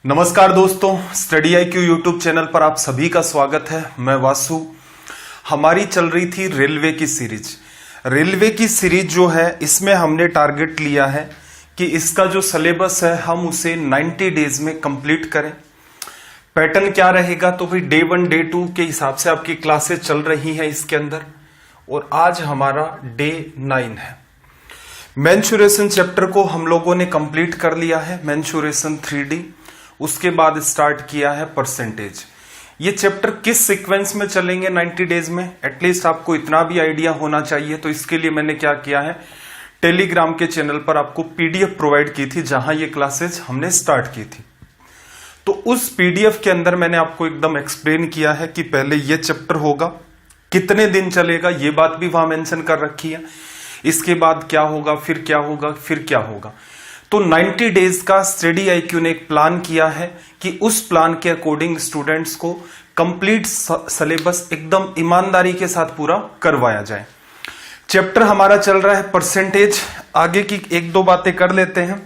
नमस्कार दोस्तों, study IQ YouTube channel पर आप सभी का स्वागत है। मैं वासु। हमारी चल रही थी रेलवे की सीरीज। रेलवे की सीरीज जो है, इसमें हमने टारगेट लिया है कि इसका जो सिलेबस है हम उसे 90 डेज में कंप्लीट करें। पैटर्न क्या रहेगा, तो भाई डे 1 डे 2 के हिसाब से आपकी क्लासेस चल रही हैं इसके अंदर, और आज हमारा डे 9 है। मेंसुरेशन चैप्टर को हम लोगों ने कंप्लीट कर लिया है, मेंसुरेशन 3D। उसके बाद स्टार्ट किया है परसेंटेज। ये चैप्टर किस सीक्वेंस में चलेंगे 90 डेज में, एटलीस्ट आपको इतना भी आइडिया होना चाहिए। तो इसके लिए मैंने क्या किया है, टेलीग्राम के चैनल पर आपको PDF प्रोवाइड की थी, जहां ये क्लासेस हमने स्टार्ट की थी। तो उस PDF के अंदर मैंने आपको एकदम एक्सप्लेन किया है कि पहले ये चैप्टर होगा, कितने दिन चलेगा, ये बात भी वहां मेंशन कर रखी है। इसके बाद क्या होगा, फिर क्या होगा, फिर क्या होगा। तो 90 डेज का स्टडी IQ ने एक प्लान किया है कि उस प्लान के अकॉर्डिंग स्टूडेंट्स को कंप्लीट सिलेबस एकदम ईमानदारी के साथ पूरा करवाया जाए। चैप्टर हमारा चल रहा है परसेंटेज। आगे की एक दो बातें कर लेते हैं।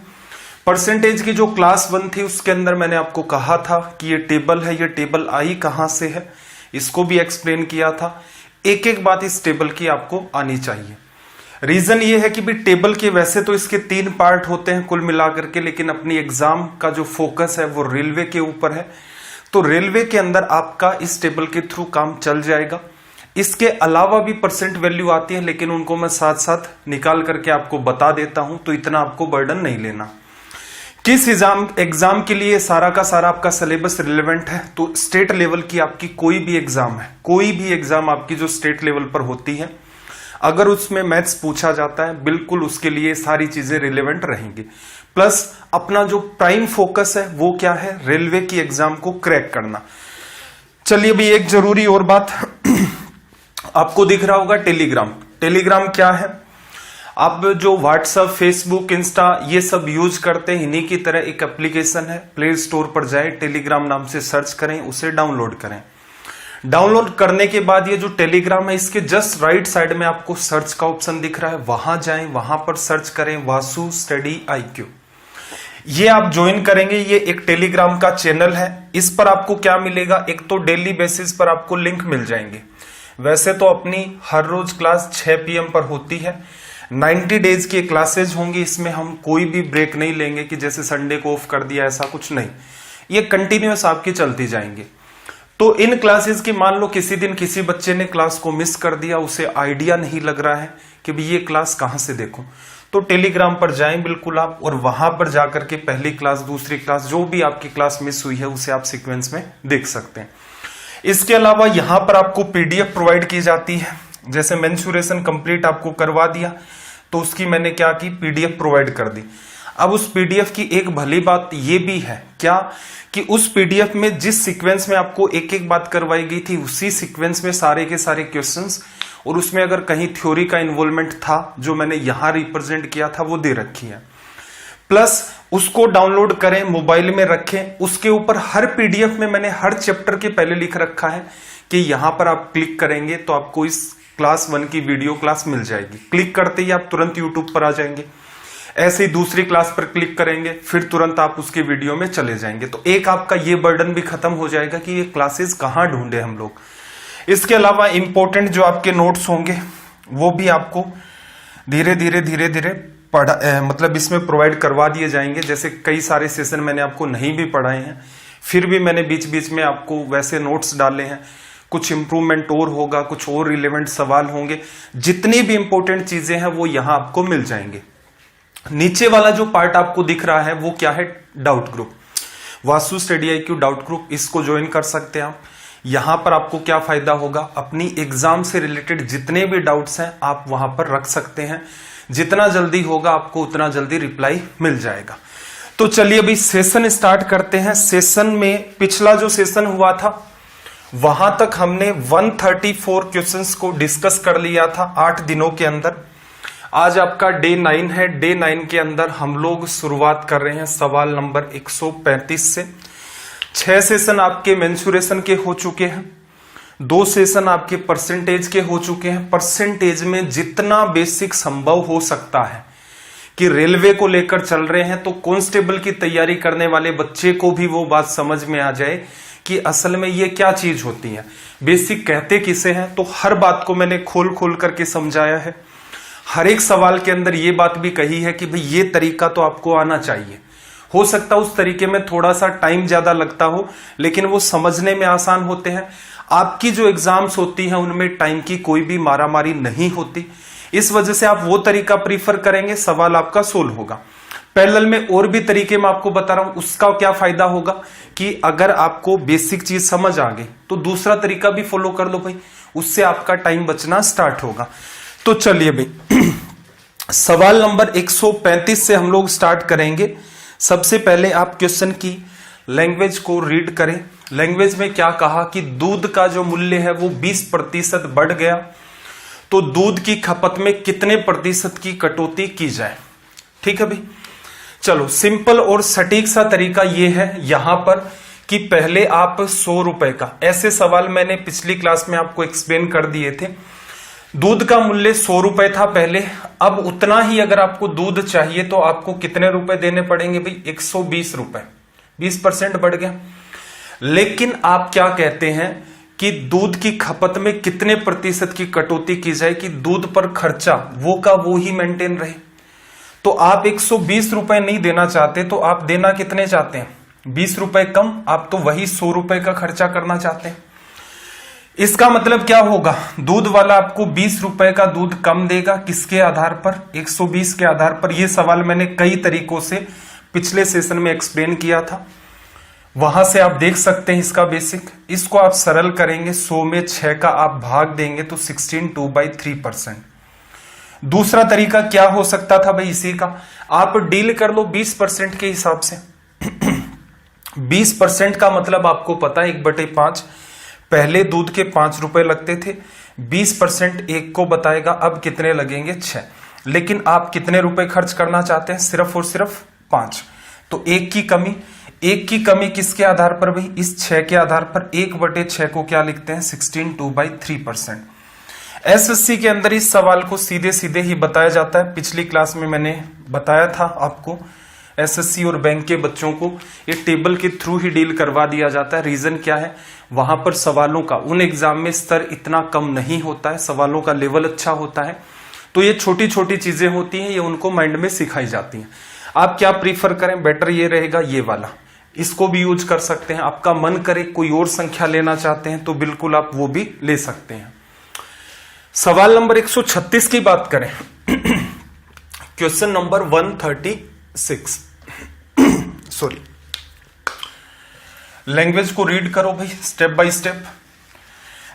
परसेंटेज की जो क्लास 1 थी उसके अंदर मैंने आपको कहा था कि ये टेबल है, ये टेबल आई कहां से है, इसको भी एक्सप्लेन किया था। एक एक बात इस टेबल की आपको आनी चाहिए। रीजन ये है कि भी टेबल के वैसे तो इसके 3 पार्ट होते हैं कुल मिलाकर के, लेकिन अपनी एग्जाम का जो फोकस है वो रेलवे के ऊपर है। तो रेलवे के अंदर आपका इस टेबल के थ्रू काम चल जाएगा। इसके अलावा भी परसेंट वैल्यू आती है, लेकिन उनको मैं साथ साथ निकाल करके आपको बता देता हूं, तो इतना आपको बर्डन नहीं लेना। किस एग्जाम के लिए सारा का सारा आपका सिलेबस रिलेवेंट है, तो स्टेट लेवल की आपकी कोई भी एग्जाम है, कोई भी एग्जाम आपकी जो स्टेट लेवल पर होती है, अगर उसमें मैथ्स पूछा जाता है, बिल्कुल उसके लिए सारी चीजें रिलेवेंट रहेंगी। प्लस अपना जो प्राइम फोकस है वो क्या है, रेलवे की एग्जाम को क्रैक करना। चलिए अभी एक जरूरी और बात आपको दिख रहा होगा, टेलीग्राम। टेलीग्राम क्या है, आप जो व्हाट्सएप, फेसबुक, इंस्टा ये सब यूज करते हैं, इन्हीं की तरह एक एप्लीकेशन है। प्ले स्टोर पर जाए, टेलीग्राम नाम से सर्च करें, उसे डाउनलोड करें। डाउनलोड करने के बाद ये जो टेलीग्राम है, इसके जस्ट राइट साइड में आपको सर्च का ऑप्शन दिख रहा है, वहां जाएं, वहां पर सर्च करें वासु स्टडी IQ। ये आप ज्वाइन करेंगे, ये एक टेलीग्राम का चैनल है। इस पर आपको क्या मिलेगा, एक तो डेली बेसिस पर आपको लिंक मिल जाएंगे। वैसे तो अपनी हर रोज क्लास 6 PM पर होती है। 90 डेज की क्लासेज होंगी, इसमें हम कोई भी ब्रेक नहीं लेंगे कि जैसे संडे को ऑफ कर दिया, ऐसा कुछ नहीं। ये कंटिन्यूअस आपकी चलती जाएंगी। तो इन क्लासेस की मान लो किसी दिन किसी बच्चे ने क्लास को मिस कर दिया, उसे आइडिया नहीं लग रहा है कि भाई ये क्लास कहां से देखूं, तो टेलीग्राम पर जाएं बिल्कुल आप, और वहां पर जाकर के पहली क्लास, दूसरी क्लास, जो भी आपकी क्लास मिस हुई है उसे आप सीक्वेंस में देख सकते हैं। इसके अलावा यहां पर आपको PDF प्रोवाइड की जाती है। जैसे मेंसुरेशन कंप्लीट आपको करवा दिया, तो उसकी मैंने क्या की, PDF प्रोवाइड कर दी। अब उस PDF की एक भली बात ये भी है क्या, कि उस PDF में जिस सीक्वेंस में आपको एक एक बात करवाई गई थी, उसी सीक्वेंस में सारे के सारे क्वेश्चंस, और उसमें अगर कहीं थ्योरी का इन्वॉल्वमेंट था जो मैंने यहां रिप्रेजेंट किया था, वो दे रखी है। प्लस उसको डाउनलोड करें, मोबाइल में रखें। उसके ऊपर हर PDF में मैंने हर चैप्टर के पहले लिख रखा है कि यहां पर आप क्लिक करेंगे तो आपको इस क्लास 1 की वीडियो क्लास मिल जाएगी। क्लिक करते ही आप तुरंत यूट्यूब पर आ जाएंगे। ऐसे ही दूसरी क्लास पर क्लिक करेंगे, फिर तुरंत आप उसके वीडियो में चले जाएंगे। तो एक आपका ये बर्डन भी खत्म हो जाएगा कि ये क्लासेस कहां ढूंढे हम लोग। इसके अलावा इंपॉर्टेंट जो आपके नोट्स होंगे वो भी आपको धीरे धीरे मतलब इसमें प्रोवाइड करवा दिए जाएंगे। जैसे कई सारे सेशन मैंने आपको नहीं भी पढ़ाए हैं, फिर भी मैंने बीच बीच में आपको वैसे नोट्स डाले हैं। कुछ इंप्रूवमेंट और होगा, कुछ और रिलेवेंट सवाल होंगे, जितनी भी इंपॉर्टेंट चीजें हैं वो यहां आपको मिल जाएंगे। नीचे वाला जो पार्ट आपको दिख रहा है वो क्या है, doubt group. Vasu study IQ doubt group, इसको ज्वाइन कर सकते हैं आप। यहां पर आपको क्या फायदा होगा, अपनी एग्जाम से रिलेटेड जितने भी डाउट्स हैं आप वहां पर रख सकते हैं। जितना जल्दी होगा आपको उतना जल्दी रिप्लाई मिल जाएगा। तो चलिए अभी सेशन स्टार्ट करते हैं। सेशन में पिछला जो सेशन हुआ था वहां तक हमने 134 क्वेश्चंस को डिस्कस कर लिया था 8 दिनों के अंदर। आज आपका डे 9 है। डे 9 के अंदर हम लोग शुरुआत कर रहे हैं सवाल नंबर 135 से। 6 सेशन आपके मेंसुरेशन के हो चुके हैं, 2 सेशन आपके परसेंटेज के हो चुके हैं। परसेंटेज में जितना बेसिक संभव हो सकता है कि रेलवे को लेकर चल रहे हैं, तो कांस्टेबल की तैयारी करने वाले बच्चे को भी वो बात समझ में आ जाए कि असल में ये क्या चीज होती है, बेसिक कहते किसे हैं। तो हर बात को मैंने खोल खोल करके समझाया है। हर एक सवाल के अंदर ये बात भी कही है कि भाई ये तरीका तो आपको आना चाहिए। हो सकता है उस तरीके में थोड़ा सा टाइम ज्यादा लगता हो, लेकिन वो समझने में आसान होते हैं। आपकी जो एग्जाम्स होती हैं उनमें टाइम की कोई भी मारामारी नहीं होती, इस वजह से आप वो तरीका प्रीफर करेंगे, सवाल आपका सोल्व होगा। पैरेलल में और भी तरीके मैं आपको बता रहा हूं, उसका क्या फायदा होगा कि अगर आपको बेसिक चीज समझ आ गई तो दूसरा तरीका भी फॉलो कर लो भाई, उससे आपका टाइम बचना स्टार्ट होगा। तो चलिए भाई सवाल नंबर 135 से हम लोग स्टार्ट करेंगे। सबसे पहले आप क्वेश्चन की लैंग्वेज को रीड करें। लैंग्वेज में क्या कहा कि दूध का जो मूल्य है वो 20% बढ़ गया, तो दूध की खपत में कितने प्रतिशत की कटौती की जाए। ठीक है भाई, चलो सिंपल और सटीक सा तरीका ये है यहां पर कि पहले आप 100 रुपए का, ऐसे सवाल मैंने पिछली क्लास में आपको एक्सप्लेन कर दिए थे। दूध का मूल्य 100 रुपए था पहले, अब उतना ही अगर आपको दूध चाहिए तो आपको कितने रुपए देने पड़ेंगे भाई, 120 रुपए, 20% बढ़ गया। लेकिन आप क्या कहते हैं कि दूध की खपत में कितने प्रतिशत की कटौती की जाए कि दूध पर खर्चा वो का वो ही मेंटेन रहे। तो आप 120 रुपए नहीं देना चाहते, तो आप देना कितने चाहते हैं, 20 रुपए कम, आप तो वही 100 रुपए का खर्चा करना चाहते हैं। इसका मतलब क्या होगा, दूध वाला आपको 20 रुपए का दूध कम देगा, किसके आधार पर, 120 के आधार पर। यह सवाल मैंने कई तरीकों से पिछले सेशन में एक्सप्लेन किया था, वहां से आप देख सकते हैं इसका बेसिक। इसको आप सरल करेंगे, 100 में 6 का आप भाग देंगे तो 16 2/3%। दूसरा तरीका क्या हो सकता था भाई, इसी का आप डील कर लो 20% के हिसाब से। 20% का मतलब आपको पता है 1/5, पहले दूध के 5 रुपए लगते थे, 20% एक को बताएगा अब कितने लगेंगे, 6। लेकिन आप कितने रुपए खर्च करना चाहते हैं, सिर्फ और सिर्फ 5। तो एक की कमी किसके आधार पर भाई, इस 6 के आधार पर। 1/6 को क्या लिखते हैं, 16 2/3%। एसएससी के अंदर इस सवाल को सीधे सीधे ही बताया जाता है। पिछली क्लास में मैंने बताया था आपको, एसएससी और बैंक के बच्चों को ये टेबल के थ्रू ही डील करवा दिया जाता है। रीजन क्या है, वहां पर सवालों का उन एग्जाम में स्तर इतना कम नहीं होता है, सवालों का लेवल अच्छा होता है, तो ये छोटी छोटी चीजें होती हैं, ये उनको माइंड में सिखाई जाती हैं। आप क्या प्रीफर करें, बेटर ये रहेगा ये वाला, इसको भी यूज कर सकते हैं। आपका मन करे कोई और संख्या लेना चाहते हैं तो बिल्कुल आप वो भी ले सकते हैं। सवाल नंबर 136 की बात करें, क्वेश्चन नंबर 136 सॉरी, लैंग्वेज को रीड करो भाई स्टेप बाय स्टेप।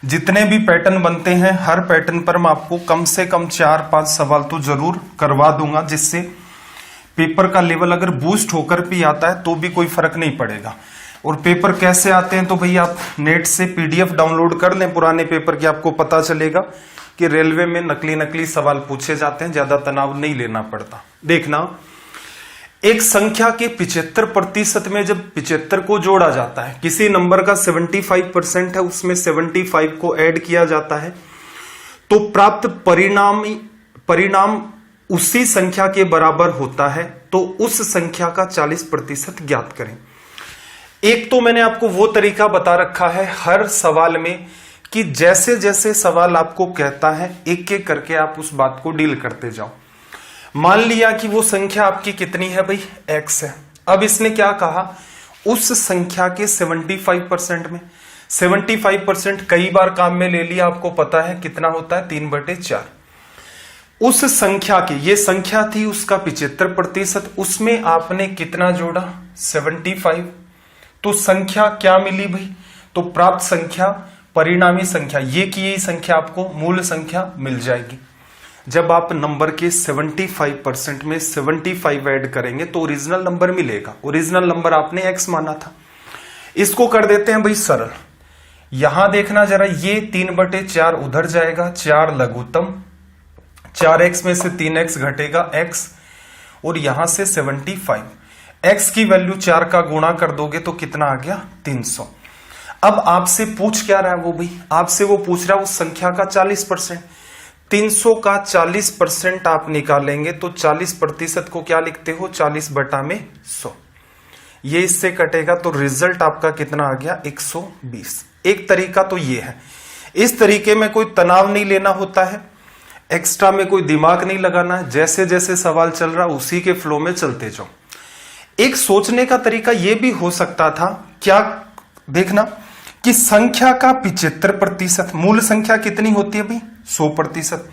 जितने भी पैटर्न बनते हैं हर पैटर्न पर मैं आपको कम से कम 4-5 सवाल तो जरूर करवा दूंगा, जिससे पेपर का लेवल अगर बूस्ट होकर भी आता है तो भी कोई फर्क नहीं पड़ेगा। और पेपर कैसे आते हैं तो भाई आप नेट से पीडीएफ डाउनलोड कर लें पुराने पेपर की, आपको पता चलेगा कि रेलवे में नकली सवाल पूछे जाते हैं, ज्यादा तनाव नहीं लेना पड़ता। देखना, एक संख्या के 75% में जब 75 को जोड़ा जाता है, किसी नंबर का 75% है, उसमें 75 को ऐड किया जाता है, तो प्राप्त परिणाम उसी संख्या के बराबर होता है, तो उस संख्या का 40% ज्ञात करें। एक तो मैंने आपको वो तरीका बता रखा है हर सवाल में कि जैसे जैसे सवाल आपको कहता है एक एक करके आप उस बात को डील करते जाओ। मान लिया कि वो संख्या आपकी कितनी है भाई, x है। अब इसने क्या कहा, उस संख्या के 75% में 75% कई बार काम में ले लिया, आपको पता है कितना होता है, 3/4। उस संख्या की, ये संख्या थी उसका 75%, उसमें आपने कितना जोड़ा, 75। तो संख्या क्या मिली भाई, तो प्राप्त संख्या, परिणामी संख्या, ये की यही संख्या आपको मूल संख्या मिल जाएगी। जब आप नंबर के 75% में 75 ऐड करेंगे तो ओरिजिनल नंबर मिलेगा। ओरिजिनल नंबर आपने x माना था। इसको कर देते हैं भाई सरल। यहां देखना जरा, ये 3/4 उधर जाएगा, 4 लघुत्तम, 4x में से 3x घटेगा x, और यहां से 75, x की वैल्यू 4 का गुणा कर दोगे तो कितना आ गया, 300। अब आपसे पूछ क्या रहा है वो भाई, आपसे वो पूछ रहा है उस संख्या का 40%। 300 का 40% आप निकालेंगे तो 40% को क्या लिखते हो, 40 बटा में 100। ये इससे कटेगा तो रिजल्ट आपका कितना आ गया, 120। एक तरीका तो ये है। इस तरीके में कोई तनाव नहीं लेना होता है, एक्स्ट्रा में कोई दिमाग नहीं लगाना है, जैसे जैसे सवाल चल रहा उसी के फ्लो में चलते जाओ। एक सोचने का तरीका यह भी हो सकता था, क्या देखना कि संख्या का 75%, मूल संख्या कितनी होती है भाई, 100%।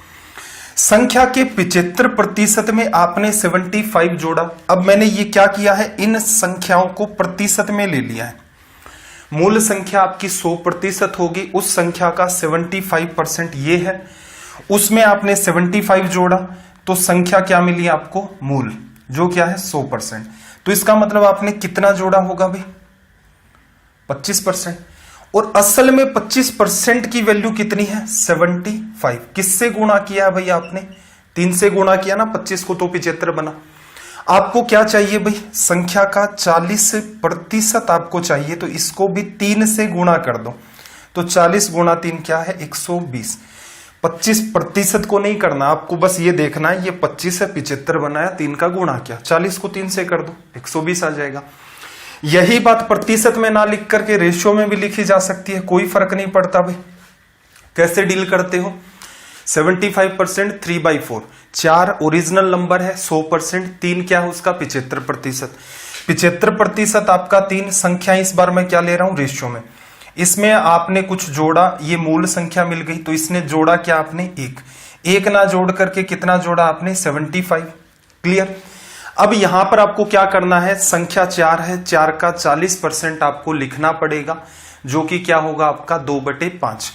संख्या के 75% में आपने 75 जोड़ा। अब मैंने ये क्या किया है, इन संख्याओं को प्रतिशत में ले लिया है। मूल संख्या आपकी 100% होगी, उस संख्या का 75% ये है, उसमें आपने 75 जोड़ा तो संख्या क्या मिली आपको, मूल, जो क्या है 100%। तो इसका मतलब आपने कितना जोड़ा होगा भाई, 25%। और असल में 25% की वैल्यू कितनी है, 75। किससे गुणा किया है भाई आपने, 3 से गुणा किया ना 25 को, तो 75 बना। आपको क्या चाहिए भाई, संख्या का 40% आपको चाहिए, तो इसको भी 3 से गुणा कर दो। तो 40 गुणा 3 क्या है, 120। 25% को नहीं करना, आपको बस ये देखना है, ये 25 है, 75 बनाया, 3 का गुणा किया, 40 को 3 से कर दो, 120 आ जाएगा। यही बात प्रतिशत में ना लिख करके रेशियो में भी लिखी जा सकती है, कोई फर्क नहीं पड़ता भाई। कैसे डील करते हो, 75% 3/4, 4 ओरिजिनल नंबर है, 100%, 3 क्या है उसका 75%। 75% आपका 3 संख्या, इस बार मैं क्या ले रहा हूं, रेशियो में। इसमें आपने कुछ जोड़ा, ये मूल संख्या मिल गई, तो इसने जोड़ा क्या आपने, 1 ना जोड़ करके कितना जोड़ा आपने, 75। क्लियर। अब यहां पर आपको क्या करना है, संख्या 4 है, 4 का 40% आपको लिखना पड़ेगा, जो कि क्या होगा आपका 2/5।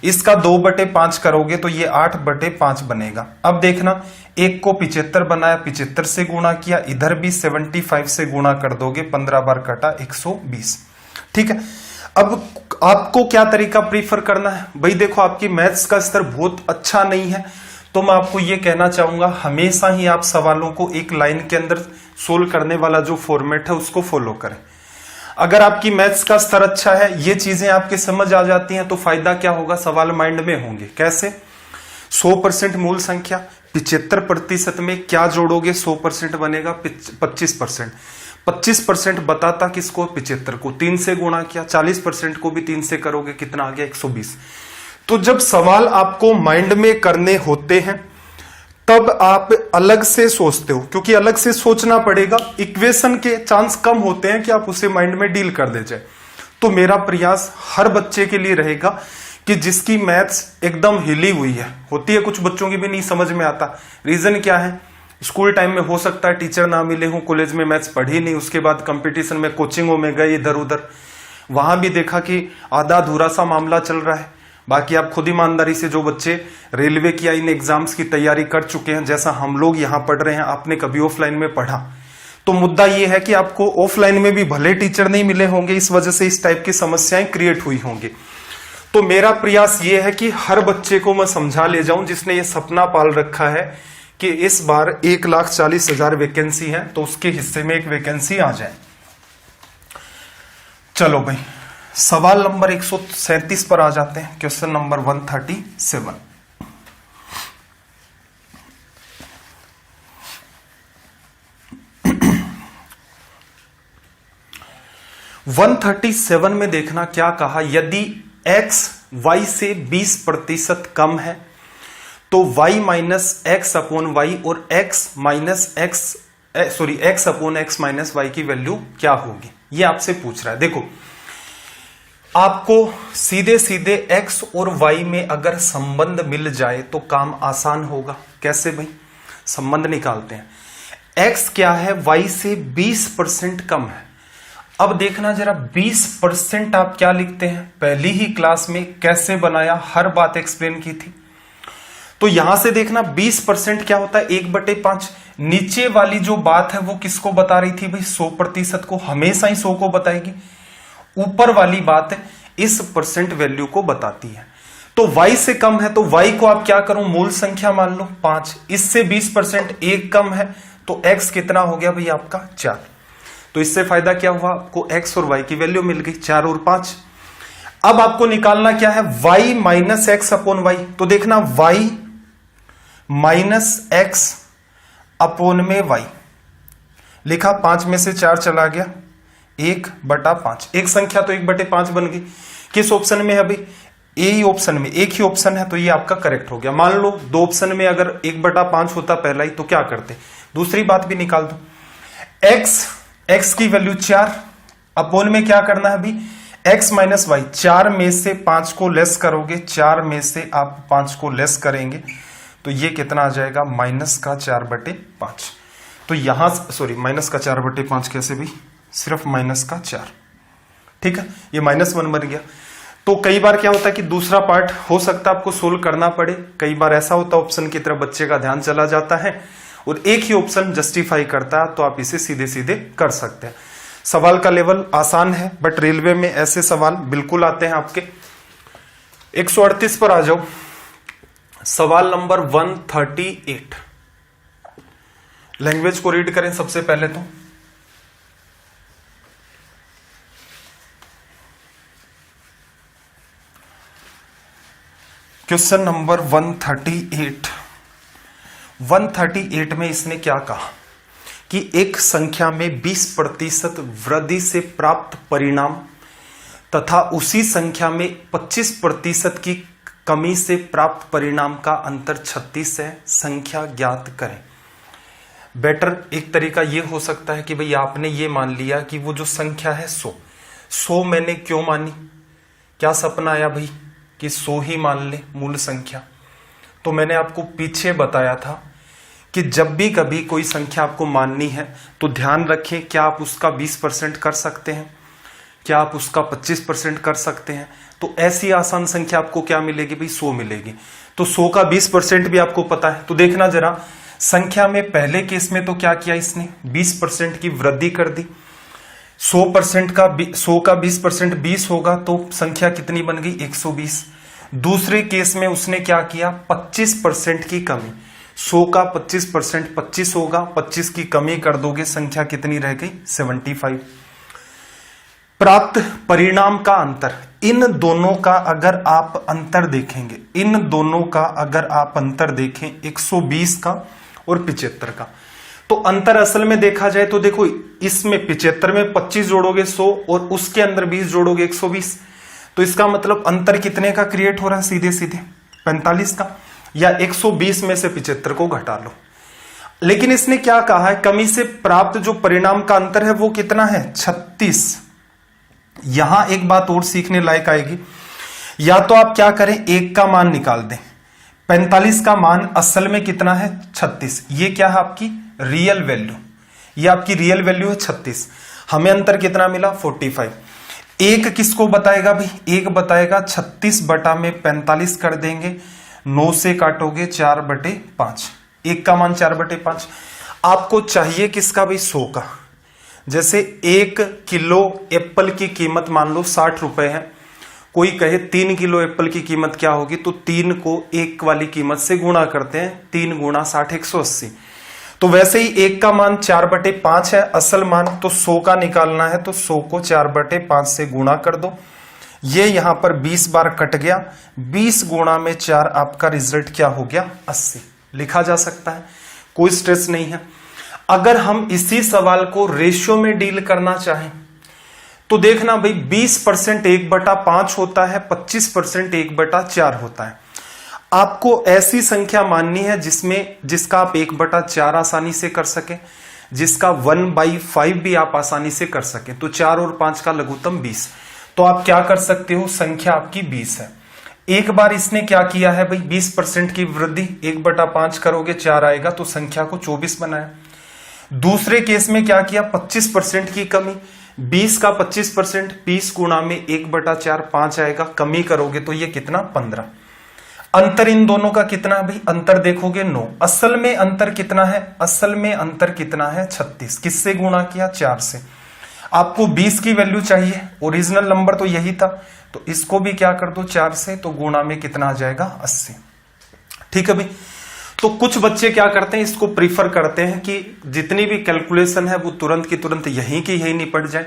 इसका 2/5 करोगे तो ये 8/5 बनेगा। अब देखना, 1 को 75 बनाया, 75 से गुणा किया, इधर भी 75 से गुणा कर दोगे, 15 बार कटा, 120। ठीक है। अब आपको क्या तरीका प्रीफर करना है भाई, देखो आपकी मैथ्स का स्तर बहुत अच्छा नहीं है, तो मैं आपको ये कहना चाहूंगा, हमेशा ही आप सवालों को एक लाइन के अंदर सोल्व करने वाला जो फॉर्मेट है उसको फॉलो करें। अगर आपकी मैथ्स का स्तर अच्छा है, ये चीजें आपके समझ आ जाती हैं, तो फायदा क्या होगा, सवाल माइंड में होंगे। कैसे, 100% मूल संख्या, 75% में क्या जोड़ोगे, 100% बनेगा 25%। 25% बताता किसको, 75 को, 3 से गुणा किया, 40% को भी 3 से करोगे, कितना आ गया, 120। तो जब सवाल आपको माइंड में करने होते हैं तब आप अलग से सोचते हो, क्योंकि अलग से सोचना पड़ेगा, इक्वेशन के चांस कम होते हैं कि आप उसे माइंड में डील कर दे जाए। तो मेरा प्रयास हर बच्चे के लिए रहेगा कि जिसकी मैथ्स एकदम हिली हुई है, होती है कुछ बच्चों की भी नहीं समझ में आता, रीजन क्या है, स्कूल टाइम में हो सकता है टीचर ना मिले हो, कॉलेज में मैथ्स पढ़ी नहीं, उसके बाद कंपटीशन में कोचिंगों में गए इधर उधर, वहां भी देखा कि आधा अधूरा सा मामला चल रहा है। बाकी आप खुद ईमानदारी से, जो बच्चे रेलवे की इन एग्जाम्स की तैयारी कर चुके हैं, जैसा हम लोग यहाँ पढ़ रहे हैं, आपने कभी ऑफलाइन में पढ़ा, तो मुद्दा ये है कि आपको ऑफलाइन में भी भले टीचर नहीं मिले होंगे, इस वजह से इस टाइप की समस्याएं क्रिएट हुई होंगी। तो मेरा प्रयास ये है कि हर बच्चे को मैं समझा ले जाऊं जिसने ये सपना पाल रखा है कि इस बार 1,40,000 वैकेंसी है, तो उसके हिस्से में एक वैकेंसी आ जाए। चलो भाई, सवाल नंबर 137 पर आ जाते हैं, क्वेश्चन नंबर 137। में देखना क्या कहा, यदि x y से 20% कम है तो y minus x upon y और x upon x minus y की वैल्यू क्या होगी, ये आपसे पूछ रहा है। देखो, आपको सीधे सीधे x और y में अगर संबंध मिल जाए तो काम आसान होगा। कैसे भाई, संबंध निकालते हैं। x क्या है, y से 20% कम है। अब देखना जरा, 20% आप क्या लिखते हैं, पहली ही क्लास में कैसे बनाया, हर बात एक्सप्लेन की थी। तो यहां से देखना 20% क्या होता है, 1/5। नीचे वाली जो बात है वो किसको बता रही थी भाई, 100% को, हमेशा ही 100 को बताएगी। ऊपर वाली बात इस परसेंट वैल्यू को बताती है। तो y से कम है तो y को आप क्या करो, मूल संख्या मान लो 5। इससे 20% 1 कम है तो x कितना हो गया भाई आपका 4। तो इससे फायदा क्या हुआ, आपको x और y की वैल्यू मिल गई 4 और 5। अब आपको निकालना क्या है, y minus x upon y. तो देखना y माइनस एक्स अपोन में वाई लिखा। 5 में से 4 चला गया, 1/5। एक संख्या तो 1/5 बन गई। किस ऑप्शन में है भाई? ए ही ऑप्शन में, एक ही ऑप्शन है तो ये आपका करेक्ट हो गया। मान लो 2 ऑप्शन में अगर 1/5 होता पहला ही तो क्या करते? दूसरी बात भी निकाल दो। एक्स की वैल्यू 4 अपोन में क्या करना है अभी? X minus Y. 4 में से 5 को लेस करोगे, 4 में से आप 5 को लेस करेंगे तो ये कितना आ जाएगा? -4/5। तो यहां सॉरी -4/5 कैसे भी? सिर्फ -4। ठीक है, ये -1 बन गया। तो कई बार क्या होता है कि दूसरा पार्ट हो सकता है आपको सोल्व करना पड़े। कई बार ऐसा होता है ऑप्शन की तरफ बच्चे का ध्यान चला जाता है और एक ही ऑप्शन जस्टिफाई करता है, तो आप इसे सीधे सीधे कर सकते हैं। सवाल का लेवल आसान है, बट रेलवे में ऐसे सवाल बिल्कुल आते हैं आपके। 138 पर आ जाओ। सवाल नंबर 138। लैंग्वेज को रीड करें सबसे पहले तो। Question number 138। 138 में इसने क्या कहा कि एक संख्या में 20% वृद्धि से प्राप्त परिणाम तथा उसी संख्या में 25% की कमी से प्राप्त परिणाम का अंतर 36 है। संख्या ज्ञात करें। बेटर एक तरीका यह हो सकता है कि भाई आपने ये मान लिया कि वो जो संख्या है 100 मैंने क्यों मानी? क्या सपना आया भाई कि 100 ही मान ले मूल संख्या? तो मैंने आपको पीछे बताया था कि जब भी कभी कोई संख्या आपको माननी है तो ध्यान रखें, क्या आप उसका 20% कर सकते हैं, क्या आप उसका 25% कर सकते हैं। तो ऐसी आसान संख्या आपको क्या मिलेगी भाई? 100 मिलेगी। तो 100 का 20% भी आपको पता है। तो देखना जरा, संख्या में पहले केस में तो क्या किया इसने? 20% की वृद्धि कर दी। 100 का 20% 20 होगा तो संख्या कितनी बन गई? 120। दूसरे केस में उसने क्या किया? 25% की कमी। 100 का 25% 25 होगा, 25 की कमी कर दोगे, संख्या कितनी रह गई? 75। प्राप्त परिणाम का अंतर, इन दोनों का अगर आप अंतर देखेंगे, इन दोनों का अगर आप अंतर देखें 120 का और 75 का, तो अंतर असल में देखा जाए तो देखो, इसमें 75 में 25 जोड़ोगे 100 और उसके अंदर 20 जोड़ोगे 120, तो इसका मतलब अंतर कितने का क्रिएट हो रहा है? सीधे सीधे 45 का। या 120 में से 75 को घटा लो। लेकिन इसने क्या कहा है? कमी से प्राप्त जो परिणाम का अंतर है वो कितना है? 36। यहां एक बात और सीखने लायक आएगी। या तो आप क्या करें, 1 का मान निकाल दें। 45 का मान असल में कितना है? 36। ये क्या है? आपकी रियल वैल्यू। ये आपकी रियल वैल्यू है 36। हमें अंतर कितना मिला? 45। एक किसको बताएगा भाई? एक बताएगा 36 बटा में 45 कर देंगे, 9 से काटोगे 4/5। एक का मान 4/5। आपको चाहिए किसका भाई? 100 का। जैसे 1 किलो एप्पल की कीमत मान लो 60 रुपए है, कोई कहे 3 किलो एप्पल की कीमत क्या होगी? तो 3 को 1 वाली कीमत से गुणा करते हैं, 3 गुणा 60 180। तो वैसे ही 1 का मान 4/5 है असल मान, तो 100 का निकालना है तो 100 को 4/5 से गुणा कर दो। ये यहां पर 20 बार कट गया, 20 गुणा में 4 आपका रिजल्ट क्या हो गया? 80। लिखा जा सकता है, कोई स्ट्रेस नहीं है। अगर हम इसी सवाल को रेशियो में डील करना चाहें तो देखना भाई 20% 1/5 होता है, 25% 1/4 होता है। आपको ऐसी संख्या माननी है जिसका आप 1/4 आसानी से कर सके, जिसका 1/5 भी आप आसानी से कर सके। तो 4 और 5 का लघुत्तम 20। तो आप क्या कर सकते हो? संख्या आपकी 20 है। एक बार इसने क्या किया है भाई? 20% की वृद्धि, 1/5 करोगे 4 आएगा, तो संख्या को 24 बनाया। दूसरे केस में क्या किया? 25% की कमी, 20 का 25%, 20 गुणा में 1/4 5 आएगा, कमी करोगे तो ये कितना? 15। अंतर इन दोनों का कितना है भाई? अंतर देखोगे 9। असल में अंतर कितना है? असल में अंतर कितना है? 36। किससे गुणा किया? 4 से। आपको 20 की वैल्यू चाहिए, ओरिजिनल नंबर तो यही था, तो इसको भी क्या कर दो 4 से, तो गुणा में कितना आ जाएगा? 80। ठीक है भाई। तो कुछ बच्चे क्या करते हैं, इसको प्रीफर करते हैं कि जितनी भी कैलकुलेशन है वो तुरंत की तुरंत यहीं की यहीं निपट जाए।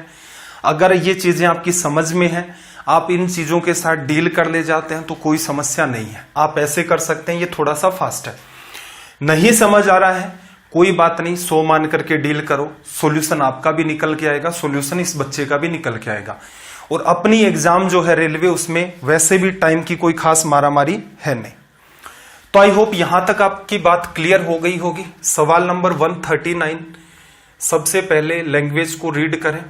अगर ये चीजें आपकी समझ में है, आप इन चीजों के साथ डील कर ले जाते हैं तो कोई समस्या नहीं है, आप ऐसे कर सकते हैं। ये थोड़ा सा फास्ट है। नहीं समझ आ रहा है कोई बात नहीं, 100 मान करके डील करो, सॉल्यूशन आपका भी निकल के आएगा, सॉल्यूशन इस बच्चे का भी निकल के आएगा। और अपनी एग्जाम जो है रेलवे, उसमें वैसे भी टाइम की कोई खास मारामारी है नहीं। तो आई होप यहां तक आपकी बात क्लियर हो गई होगी। सवाल नंबर 139, सबसे पहले लैंग्वेज को रीड करें।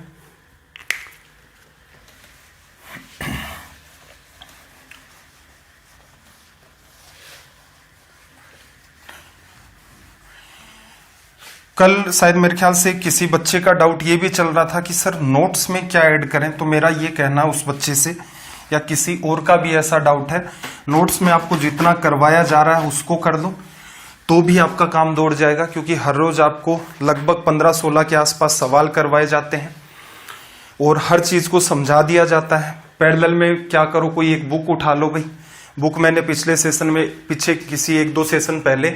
कल शायद मेरे ख्याल से किसी बच्चे का डाउट ये भी चल रहा था कि सर नोट्स में क्या ऐड करें, तो मेरा ये कहना उस बच्चे से, या किसी और का भी ऐसा डाउट है, नोट्स में आपको जितना करवाया जा रहा है उसको कर दो तो भी आपका काम दौड़ जाएगा, क्योंकि हर रोज आपको लगभग 15-16 के आसपास सवाल करवाए जाते हैं और हर चीज को समझा दिया जाता है। पैरेलल में क्या करो, कोई एक बुक उठा लो भाई। बुक मैंने पिछले सेशन में, पीछे किसी 1-2 सेशन पहले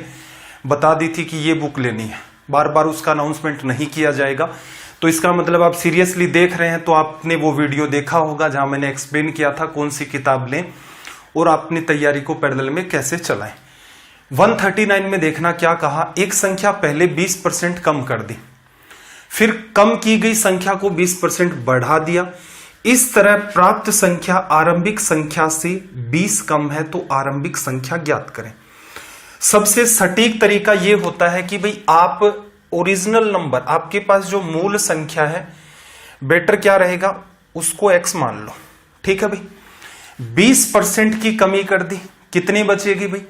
बता दी थी कि ये बुक लेनी है, बार बार उसका अनाउंसमेंट नहीं किया जाएगा। तो इसका मतलब आप सीरियसली देख रहे हैं तो आपने वो वीडियो देखा होगा जहां मैंने एक्सप्लेन किया था कौन सी किताब लें और अपनी तैयारी को पैरेलल में कैसे चलाएं। 139 में देखना क्या कहा, एक संख्या पहले 20% कम कर दी, फिर कम की गई संख्या को 20% बढ़ा दिया। इस तरह प्राप्त संख्या आरंभिक संख्या से 20 कम है तो आरंभिक संख्या ज्ञात करें। सबसे सटीक तरीका यह होता है कि भाई आप ओरिजिनल नंबर, आपके पास जो मूल संख्या है, बेटर क्या रहेगा, उसको x मान लो। ठीक है भाई, 20% की कमी कर दी, कितनी बचेगी भाई,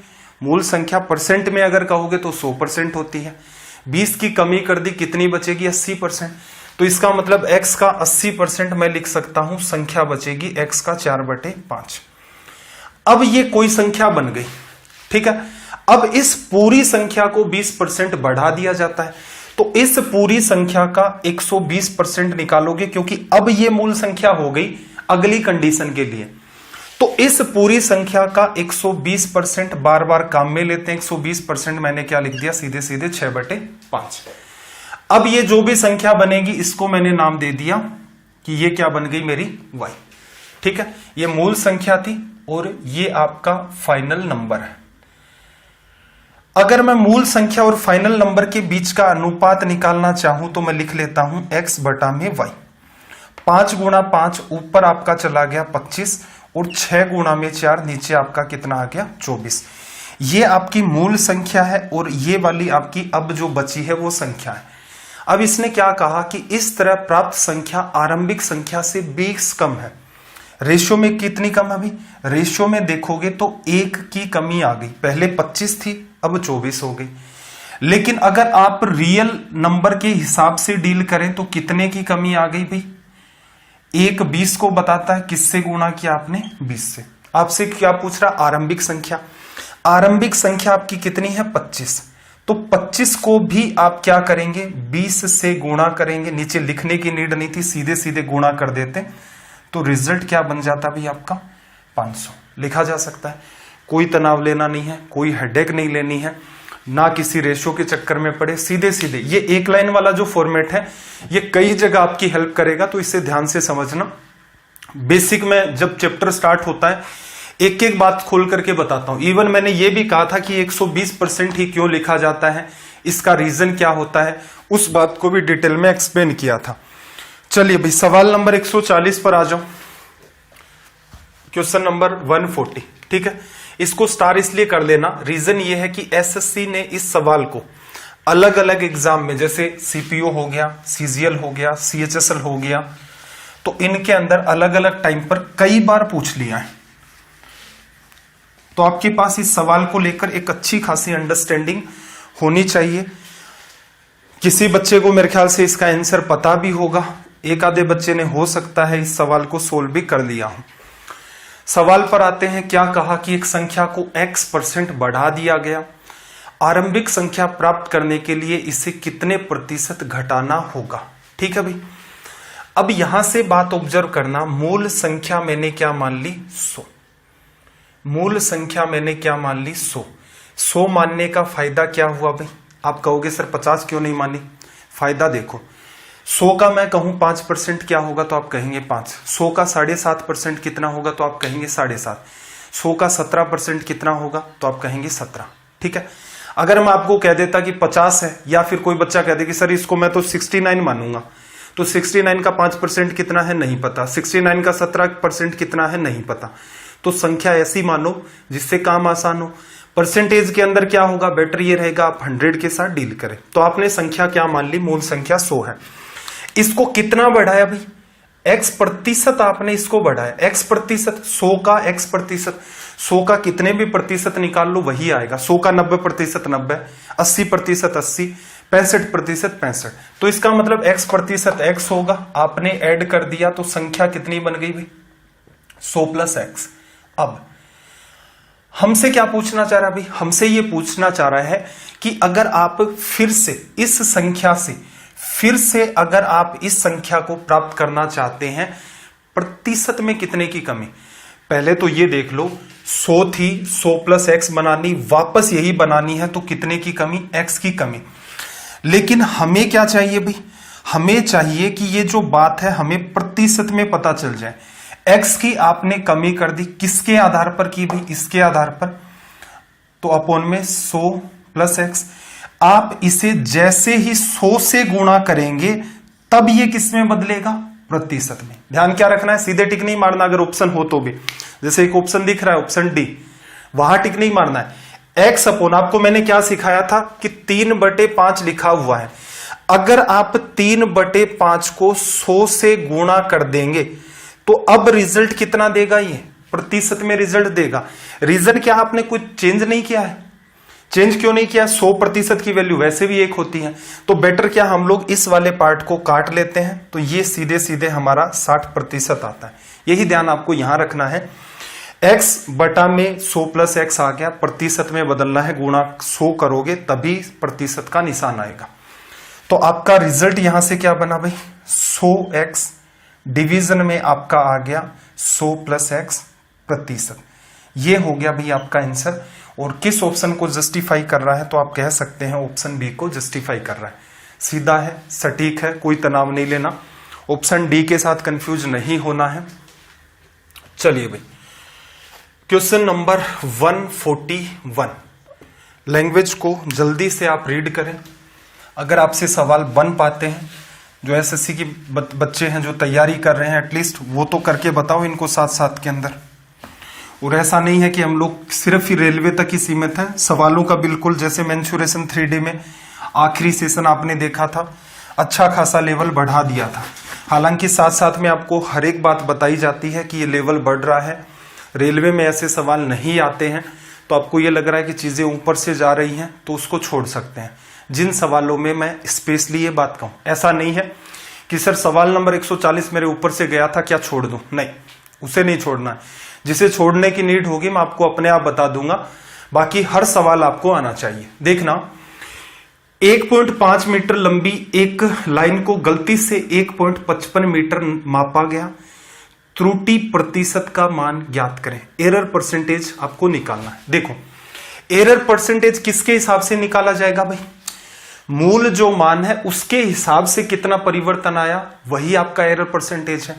मूल संख्या परसेंट में अगर कहोगे तो 100% होती है, 20 की कमी कर दी, कितनी बचेगी, 80%। तो इसका मतलब x का 80% मैं लिख सकता हूं, संख्या बचेगी x का 4/5। अब ये कोई संख्या बन गई, ठीक है। अब इस पूरी संख्या को 20% बढ़ा दिया जाता है, तो इस पूरी संख्या का 120% निकालोगे, क्योंकि अब ये मूल संख्या हो गई अगली कंडीशन के लिए। तो इस पूरी संख्या का 120% बार बार काम में लेते हैं। 120% मैंने क्या लिख दिया, सीधे सीधे 6/5। अब ये जो भी संख्या बनेगी इसको मैंने नाम दे दिया कि ये क्या बन गई, मेरी y। ठीक है, ये मूल संख्या थी और ये आपका फाइनल नंबर है। अगर मैं मूल संख्या और फाइनल नंबर के बीच का अनुपात निकालना चाहूं तो मैं लिख लेता हूं x बटा में y। 5 गुणा 5 ऊपर आपका चला गया 25 और 6 गुणा में 4 नीचे आपका कितना आ गया, 24। ये आपकी मूल संख्या है और ये वाली आपकी अब जो बची है वो संख्या है। अब इसने क्या कहा कि इस तरह प्राप्त संख्या आरंभिक संख्या से 20 कम है। रेशियो में कितनी कम है अभी, रेशियो में देखोगे तो 1 की कमी आ गई, पहले 25 थी अब 24 हो गई। लेकिन अगर आप रियल नंबर के हिसाब से डील करें तो कितने की कमी आ गई भाई, 1 20 को बताता है, किससे गुणा किया आपने, 20 से। आपसे क्या पूछ रहा, आरंभिक संख्या। आरंभिक संख्या आपकी कितनी है, 25। तो 25 को भी आप क्या करेंगे, 20 से गुणा करेंगे। नीचे लिखने की नीड नहीं थी, सीधे सीधे गुणा कर देते, तो रिजल्ट क्या बन जाता भाई आपका, 500 लिखा जा सकता है। कोई तनाव लेना नहीं है, कोई हेडेक नहीं लेनी है, ना किसी रेशो के चक्कर में पड़े, सीधे सीधे। ये एक लाइन वाला जो फॉर्मेट है ये कई जगह आपकी हेल्प करेगा, तो इसे ध्यान से समझना। बेसिक में जब चैप्टर स्टार्ट होता है एक एक बात खोल करके बताता हूं। इवन मैंने ये भी कहा था कि 120% ही क्यों लिखा जाता है, इसका रीजन क्या होता है, उस बात को भी डिटेल में एक्सप्लेन किया था। चलिए भाई सवाल नंबर 140 पर आ जाओ, क्वेश्चन नंबर 140। ठीक है, इसको स्टार इसलिए कर लेना, रीजन ये है कि एसएससी ने इस सवाल को अलग अलग एग्जाम में, जैसे सीपीओ हो गया, सीजीएल हो गया, सीएचएसएल हो गया, तो इनके अंदर अलग अलग टाइम पर कई बार पूछ लिया है। तो आपके पास इस सवाल को लेकर एक अच्छी खासी अंडरस्टैंडिंग होनी चाहिए। किसी बच्चे को मेरे ख्याल से इसका आंसर पता भी होगा, एक आधे बच्चे ने हो सकता है इस सवाल को सोल्व भी कर लिया हो। सवाल पर आते हैं, क्या कहा कि एक संख्या को x% बढ़ा दिया गया, आरंभिक संख्या प्राप्त करने के लिए इसे कितने प्रतिशत घटाना होगा। ठीक है भाई, अब यहां से बात ऑब्जर्व करना, मूल संख्या मैंने क्या मान ली, 100। मूल संख्या मैंने क्या मान ली, 100। 100 मानने का फायदा क्या हुआ भाई, आप कहोगे सर 50 क्यों नहीं मानी, फायदा देखो। 100 का मैं कहूं 5% क्या होगा तो आप कहेंगे 5। 100 का 7.5% कितना होगा तो आप कहेंगे 7.5। 100 का 17% कितना होगा तो आप कहेंगे 17। ठीक है, अगर मैं आपको कह देता कि 50 है, या फिर कोई बच्चा कह दे कि सर इसको मैं तो 69 मानूंगा, तो 69 का 5% कितना है नहीं पता, 69 का 17% कितना है नहीं पता। तो संख्या ऐसी मानो जिससे काम आसान हो। परसेंटेज के अंदर क्या होगा, बेटर ये रहेगा आप 100 के साथ डील करें। तो आपने संख्या क्या मान ली, मूल संख्या 100 है। इसको कितना बढ़ाया भाई, x प्रतिशत आपने इसको बढ़ाया, x प्रतिशत, 100 का x प्रतिशत, 100 का कितने भी प्रतिशत निकाल लो वही आएगा। 100 का 90% 90, 80% 80, 65% 65। तो इसका मतलब x प्रतिशत x होगा, आपने ऐड कर दिया तो संख्या कितनी बन गई भाई, 100 प्लस x। अब हमसे क्या पूछना चाह रहा है भाई, हमसे ये पूछना चाह रहा है कि अगर आप फिर से इस संख्या से अगर आप इस संख्या को प्राप्त करना चाहते हैं, प्रतिशत में कितने की कमी। पहले तो ये देख लो 100 थी, 100 प्लस x बनानी, वापस यही बनानी है, तो कितने की कमी, x की कमी। लेकिन हमें क्या चाहिए भाई, हमें चाहिए कि ये जो बात है हमें प्रतिशत में पता चल जाए। x की आपने कमी कर दी, किसके आधार पर की भाई, इसके आधार पर, तो अपॉन में 100 प्लस x। आप इसे जैसे ही 100 से गुणा करेंगे तब ये किस में बदलेगा, प्रतिशत में। ध्यान क्या रखना है, सीधे टिक नहीं मारना अगर ऑप्शन हो तो भी। जैसे एक ऑप्शन दिख रहा है ऑप्शन डी, वहां टिक नहीं मारना है। x अपॉन, आपको मैंने क्या सिखाया था कि 3/5 लिखा हुआ है। अगर आप 3/5 को 100 से गुणा कर देंगे तो अब रिजल्ट कितना देगा, ये प्रतिशत में रिजल्ट देगा। रीजन क्या, आपने कुछ चेंज नहीं किया है। चेंज क्यों नहीं किया, 100% की वैल्यू वैसे भी 1 होती है, तो बेटर क्या हम लोग इस वाले पार्ट को काट लेते हैं, तो ये सीधे सीधे हमारा 60% आता है। यही ध्यान आपको यहां रखना है। x बटा में 100 प्लस x आ गया, प्रतिशत में बदलना है, गुणा 100 करोगे तभी प्रतिशत का निशान आएगा। तो आपका रिजल्ट यहां से क्या बना भाई, 100x डिवीजन में आपका आ गया 100 प्लस x प्रतिशत। ये हो गया भाई आपका आंसर। और किस ऑप्शन को जस्टिफाई कर रहा है, तो आप कह सकते हैं ऑप्शन बी को जस्टिफाई कर रहा है। सीधा है, सटीक है, कोई तनाव नहीं लेना, ऑप्शन डी के साथ कंफ्यूज नहीं होना है। चलिए भाई, क्वेश्चन नंबर 141, लैंग्वेज को जल्दी से आप रीड करें। अगर आपसे सवाल बन पाते हैं, जो एसएससी की बच्चे हैं जो तैयारी कर रहे हैं, एटलीस्ट वो तो करके बताओ इनको साथ साथ के अंदर। और ऐसा नहीं है कि हम लोग सिर्फ ही रेलवे तक ही सीमित हैं, सवालों का बिल्कुल, जैसे मेंसुरेशन 3D में आखिरी सेशन आपने देखा था, अच्छा खासा लेवल बढ़ा दिया था। हालांकि साथ साथ में आपको हर एक बात बताई जाती है कि ये लेवल बढ़ रहा है, रेलवे में ऐसे सवाल नहीं आते हैं, तो आपको ये लग रहा है कि चीजें ऊपर से जा रही हैं तो उसको छोड़ सकते हैं। जिन सवालों में मैं स्पेशली ये बात कहूं, ऐसा नहीं है कि सर सवाल नंबर 140 मेरे ऊपर से गया था क्या छोड़ दूं, नहीं, उसे नहीं छोड़ना है। जिसे छोड़ने की नीड होगी मैं आपको अपने आप बता दूंगा, बाकी हर सवाल आपको आना चाहिए। देखना, 1.5 मीटर लंबी एक लाइन को गलती से 1.55 मीटर मापा गया, त्रुटि प्रतिशत का मान ज्ञात करें। एरर परसेंटेज आपको निकालना है। देखो, एरर परसेंटेज किसके हिसाब से निकाला जाएगा भाई, मूल जो मान है उसके हिसाब से कितना परिवर्तन आया वही आपका एरर परसेंटेज है।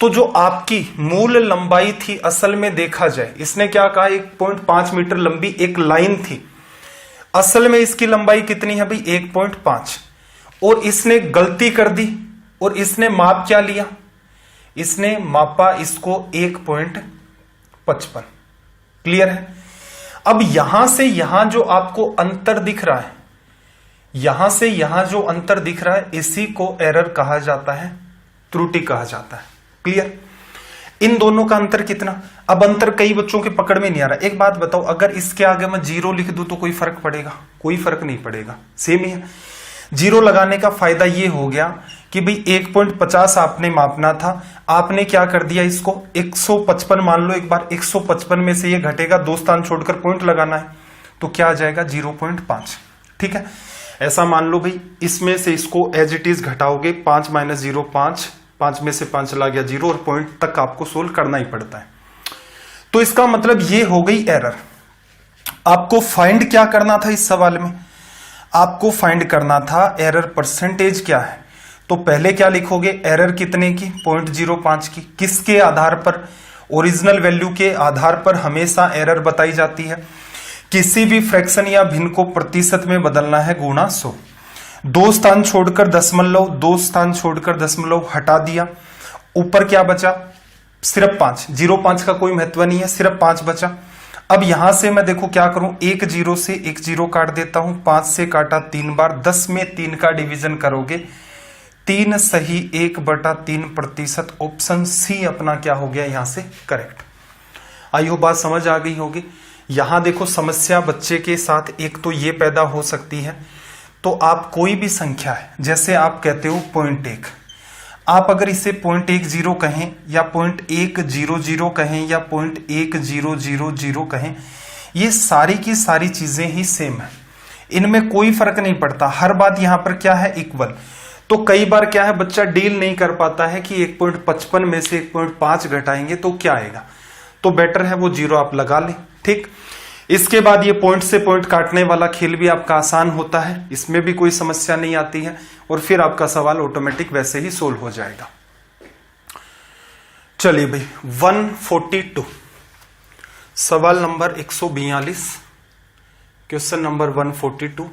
तो जो आपकी मूल लंबाई थी, असल में देखा जाए, इसने क्या कहा, 1.5 मीटर लंबी एक लाइन थी, असल में इसकी लंबाई कितनी है भाई 1.5, और इसने गलती कर दी और इसने माप क्या लिया, इसने मापा इसको 1.55। क्लियर है। अब यहां से यहां जो आपको अंतर दिख रहा है, यहां से यहां जो अंतर दिख रहा है, इसी को एरर कहा जाता है, त्रुटि कहा जाता है। क्लियर। इन दोनों का अंतर कितना, अब अंतर कई बच्चों के पकड़ में नहीं आ रहा। एक बात बताओ, अगर इसके आगे मैं 0 लिख दूं तो कोई फर्क पड़ेगा, कोई फर्क नहीं पड़ेगा, सेम ही है। 0 लगाने का फायदा ये हो गया कि भाई 1.50 आपने मापना था, आपने क्या कर दिया, इसको 155 मान लो। एक बार 155 में से ये घटेगा, 2 स्थान छोड़कर पॉइंट लगाना है, तो क्या आ जाएगा 0.5। ठीक है, ऐसा मान लो भाई, इसमें से इसको एज इट इज घटाओगे, 5 - 0 5, 5 में से 5 चला गया 0, और पॉइंट तक आपको सोल्व करना ही पड़ता है। तो इसका मतलब ये हो गई एरर। आपको फाइंड क्या करना था इस सवाल में, आपको फाइंड करना था एरर परसेंटेज क्या है। तो पहले क्या लिखोगे, एरर कितने की, 0.05 की। किसके आधार पर, ओरिजिनल वैल्यू के आधार पर हमेशा एरर बताई जाती है। किसी भी फ्रैक्शन या भिन्न को प्रतिशत में बदलना है गुणा 100। 2 स्थान छोड़कर दशमलव, 2 स्थान छोड़कर दशमलव हटा दिया, ऊपर क्या बचा, सिर्फ 5। 0.5 का कोई महत्व नहीं है, सिर्फ 5 बचा। अब यहां से मैं देखो क्या करूं, 1 0 से 1 0 काट देता हूं, 5 से काटा 3 बार, 10 में 3 का डिवीजन करोगे 3 सही 1/3%। ऑप्शन सी अपना क्या हो गया यहां से करेक्ट। आई होप बात समझ आ गई होगी। यहां देखो समस्या बच्चे के साथ एक तो ये पैदा हो सकती है, तो आप कोई भी संख्या है, जैसे आप कहते हो 0.1, आप अगर इसे 0.10 कहें या 0.100 कहें या 0.1000 कहें, ये सारी की सारी चीजें ही सेम है, इनमें कोई फर्क नहीं पड़ता। हर बात यहां पर क्या है, इक्वल। तो कई बार क्या है, बच्चा डील नहीं कर पाता है कि 1.55 में से 1.5 घटाएंगे तो क्या आएगा, तो बेटर है वो 0 आप लगा लें। ठीक, इसके बाद ये पॉइंट से पॉइंट काटने वाला खेल भी आपका आसान होता है, इसमें भी कोई समस्या नहीं आती है, और फिर आपका सवाल ऑटोमेटिक वैसे ही सोल्व हो जाएगा। चलिए भाई 142, सवाल नंबर 142, क्वेश्चन नंबर 142।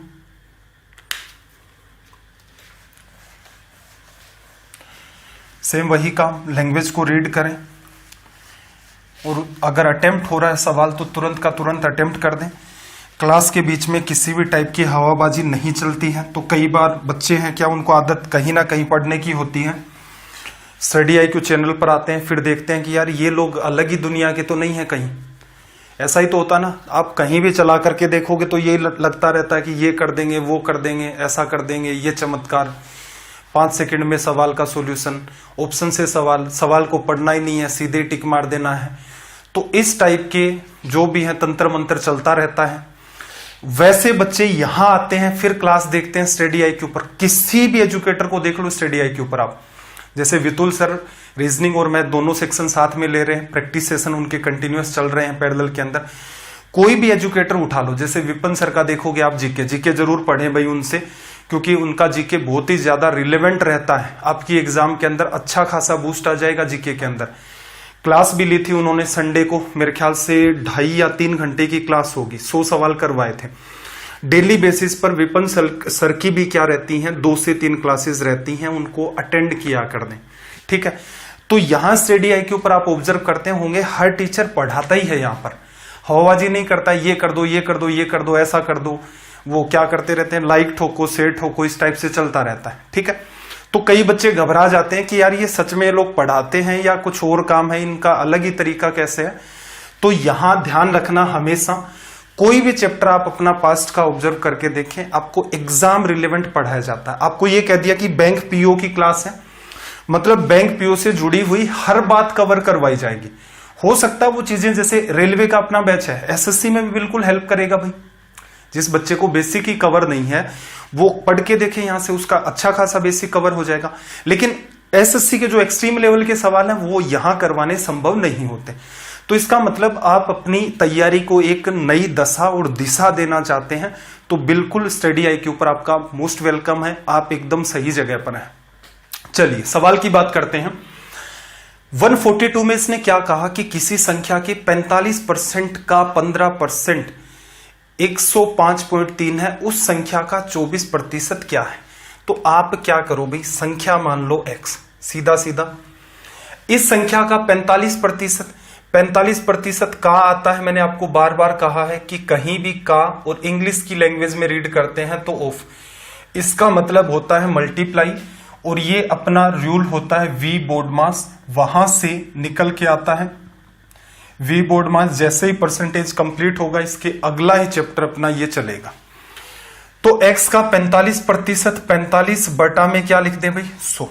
सेम वही काम, लैंग्वेज को रीड करें, और अगर अटेम्प्ट हो रहा है सवाल तो तुरंत का तुरंत अटेम्प्ट कर दें। क्लास के बीच में किसी भी टाइप की हवाबाजी नहीं चलती है। तो कई बार बच्चे हैं क्या, उनको आदत कहीं ना कहीं पढ़ने की होती है, स्टडी IQ चैनल पर आते हैं, फिर देखते हैं कि यार ये लोग अलग ही दुनिया के तो नहीं है कहीं। ऐसा ही तो होता ना, आप कहीं भी चला करके देखोगे तो ये लगता रहता है कि ये कर देंगे, वो कर देंगे, ऐसा कर देंगे, ये चमत्कार, 5 सेकंड में सवाल का सॉल्यूशन, ऑप्शन से सवाल को पढ़ना ही नहीं है, सीधे टिक मार देना है। तो इस टाइप के जो भी है तंत्र मंत्र चलता रहता है। वैसे बच्चे यहां आते हैं, फिर क्लास देखते हैं स्टडी IQ पर। किसी भी एजुकेटर को देख लो स्टडी IQ पर आप, जैसे वितुल सर रीजनिंग और मैथ दोनों सेक्शन साथ में ले रहे हैं, प्रैक्टिस सेशन उनके कंटिन्यूअस चल रहे हैं पैरेलल के अंदर। कोई भी एजुकेटर उठा लो, जैसे विपिन सर का देखोगे आप, जीके जरूर पढ़ें भाई उनसे, क्योंकि उनका जीके बहुत ही ज्यादा रिलेवेंट रहता है। आपकी एग्जाम के अंदर अच्छा खासा बूस्ट आ जाएगा जीके के अंदर। क्लास भी ली थी उन्होंने संडे को, मेरे ख्याल से 2.5 या 3 घंटे की क्लास होगी, 100 सवाल करवाए थे। डेली बेसिस पर विपिन सर की भी क्या रहती हैं, 2 से 3 क्लासेस रहती हैं, उनको अटेंड किया कर दें। ठीक है, तो यहां स्टडी IQ पर आप ऑब्जर्व करते होंगे, हर टीचर पढ़ाता ही है, यहां पर हवाबाजी नहीं करता, ये कर दो, ये कर दो, ये कर दो, ऐसा कर दो, वो क्या करते रहते हैं, लाइक ठोको, शेयर ठोको, इस टाइप से चलता रहता है। ठीक है, तो कई बच्चे घबरा जाते हैं कि यार ये सच में लोग पढ़ाते हैं या कुछ और काम है, इनका अलग ही तरीका कैसे है। तो यहां ध्यान रखना, हमेशा कोई भी चैप्टर आप अपना पास्ट का ऑब्जर्व करके देखें, आपको एग्जाम रिलेवेंट पढ़ाया जाता है। आपको ये कह दिया कि बैंक PO की क्लास है, मतलब बैंक PO से जुड़ी हुई हर बात कवर करवाई जाएगी। हो सकता है वो चीजें, जैसे रेलवे का अपना बैच है, SSC में भी बिल्कुल हेल्प करेगा भाई। जिस बच्चे को बेसिक ही कवर नहीं है वो पढ़ के देखे, यहां से उसका अच्छा खासा बेसिक कवर हो जाएगा। लेकिन SSC के जो एक्सट्रीम लेवल के सवाल हैं वो यहां करवाने संभव नहीं होते। तो इसका मतलब आप अपनी तैयारी को एक नई दशा और दिशा देना चाहते हैं, तो बिल्कुल स्टडी IQ पर आपका मोस्ट वेलकम है, आप एकदम सही जगह पर हैं। चलिए सवाल की बात करते हैं। 142 में इसने क्या कहा कि किसी संख्या के 45% का 15% 105.3 है, उस संख्या का 24% क्या है। तो आप क्या करो भाई, संख्या मान लो x, सीधा सीधा इस संख्या का 45% का आता है। मैंने आपको बार बार कहा है कि कहीं भी का और इंग्लिश की लैंग्वेज में रीड करते हैं तो ऑफ, इसका मतलब होता है मल्टीप्लाई, और ये अपना रूल होता है V बोर्ड मास, वहां से निकल के आता है V बोर्ड मास। जैसे ही परसेंटेज कंप्लीट होगा, इसके अगला ही चैप्टर अपना ये चलेगा। तो x का 45%, 45 बटा में क्या लिख दें भाई 100,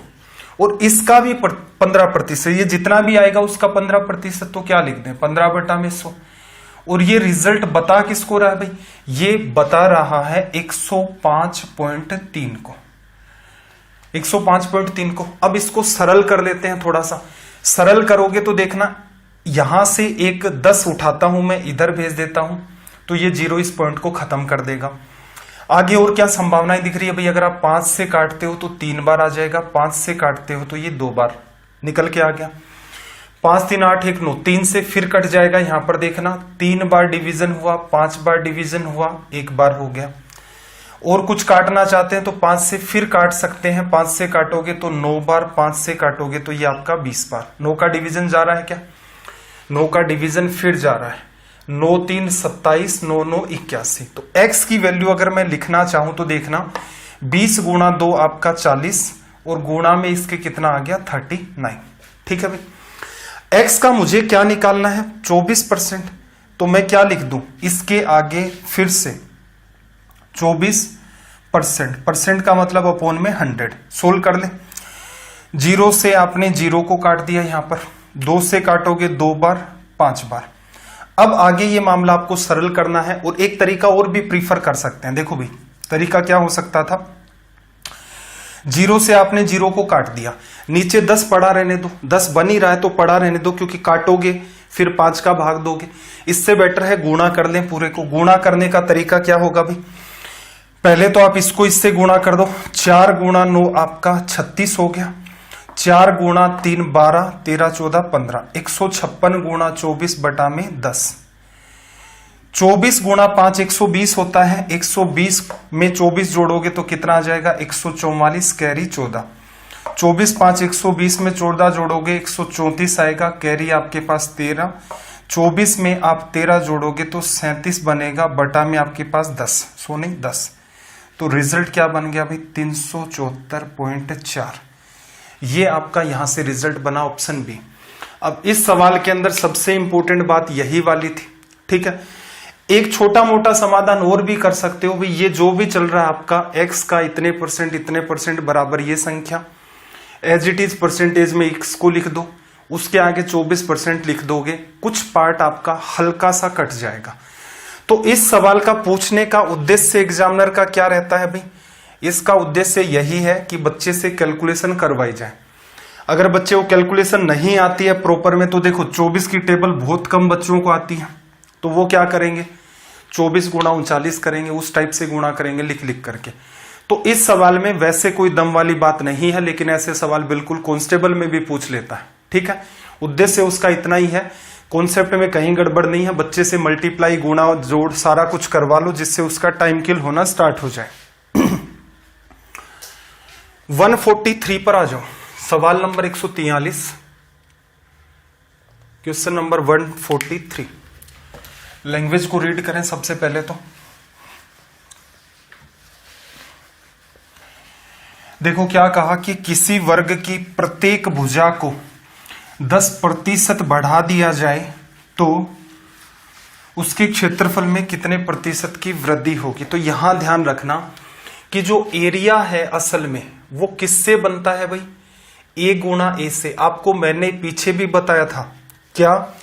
और इसका भी 15%, ये जितना भी आएगा उसका 15%, तो क्या लिख दें 15 बटा में 100। और ये रिजल्ट बता किसको रहा है भाई, ये बता रहा है 105.3 को, 105.3 को। अब इसको सरल कर लेते हैं, थोड़ा सा सरल करोगे तो देखना, यहां से एक 10 उठाता हूं मैं, इधर भेज देता हूं, तो ये 0 इस पॉइंट को खत्म कर देगा। आगे और क्या संभावनाएं दिख रही है भाई, अगर आप 5 से काटते हो तो 3 बार आ जाएगा, 5 से काटते हो तो ये 2 बार निकल के आ गया। 5 3 8 1 9, 3 से फिर कट जाएगा, यहां पर देखना 3 बार डिवीजन हुआ, 5 बार डिवीजन हुआ, 1 बार हो गया। और कुछ काटना चाहते हैं तो 5 से फिर काट सकते हैं, 5 से काटोगे तो 9 बार, 5 से काटोगे तो ये आपका 20 बार। 9 का डिवीजन जा रहा है क्या? 9 का डिवीजन फिर जा रहा है, 9 3 27, 9 9 81। तो x की वैल्यू अगर मैं लिखना चाहूं तो देखना 20 गुणा 2 आपका 40 और गुणा में इसके कितना आ गया 39। ठीक है भाई। x का मुझे क्या निकालना है 24%, तो मैं क्या लिख दूं इसके आगे फिर से 24%, परसेंट का मतलब अपॉन में 100। सोल्व कर ले। 0 से आपने 0 को काट दिया, यहां पर 2 से काटोगे 2 बार, 5 बार। अब आगे ये मामला आपको सरल करना है और एक तरीका और भी प्रीफर कर सकते हैं। देखो भाई तरीका क्या हो सकता था, 0 से आपने 0 को काट दिया, नीचे 10 पड़ा रहने दो, 10 बन ही रहा है तो पड़ा रहने दो, क्योंकि काटोगे फिर 5 का भाग दोगे। इससे बेटर है गुणा कर लें पूरे को। गुणा करने का तरीका क्या होगा भाई, पहले तो आप इसको इससे गुणा कर दो, 4 गुणा 9 आपका 36 हो गया, 4 गुणा 3 12, 13 14 15, 156 गुणा 24 बटा में 10। 24 गुणा 5 120 होता है, 120 में 24 जोड़ोगे तो कितना आ जाएगा 144, कैरी 14। 24 5 120 में 14 जोड़ोगे 134 आएगा, कैरी आपके पास 13। 24 में आप 13 जोड़ोगे तो 37 बनेगा, बटा में आपके पास 10, सोनी 10। तो रिजल्ट क्या बन गया भाई 374.4। ये आपका यहां से रिजल्ट बना, ऑप्शन बी। अब इस सवाल के अंदर सबसे इंपॉर्टेंट बात यही वाली थी। ठीक है, एक छोटा मोटा समाधान और भी कर सकते हो भाई, ये जो भी चल रहा है आपका x का इतने परसेंट बराबर ये संख्या, एज इट इज परसेंटेज में x को लिख दो, उसके आगे 24% लिख दोगे, कुछ पार्ट आपका हल्का सा कट जाएगा। तो इस सवाल का पूछने का उद्देश्य एग्जामिनर का क्या रहता है भाई, इसका उद्देश्य यही है कि बच्चे से कैलकुलेशन करवाई जाए। अगर बच्चे को कैलकुलेशन नहीं आती है प्रॉपर में, तो देखो 24 की टेबल बहुत कम बच्चों को आती है, तो वो क्या करेंगे 24 गुणा 39 करेंगे, उस टाइप से गुणा करेंगे लिख लिख करके। तो इस सवाल में वैसे कोई दम वाली बात नहीं है, लेकिन ऐसे सवाल बिल्कुल कांस्टेबल में भी पूछ लेता है। ठीक है, उद्देश्य उसका इतना ही है, कॉन्सेप्ट में कहीं गड़बड़ नहीं है। बच्चे से मल्टीप्लाई गुणा जोड़ सारा कुछ करवा लो, जिससे उसका टाइम किल होना स्टार्ट हो जाए। 143 पर आ जाओ, सवाल नंबर 143, क्वेश्चन नंबर 143। लैंग्वेज को रीड करें सबसे पहले तो। देखो क्या कहा कि किसी वर्ग की प्रत्येक भुजा को 10% बढ़ा दिया जाए तो उसके क्षेत्रफल में कितने प्रतिशत की वृद्धि होगी। तो यहां ध्यान रखना कि जो एरिया है असल में वो किससे बनता है भाई, ए गुणा ए से। आपको मैंने पीछे भी बताया था क्या,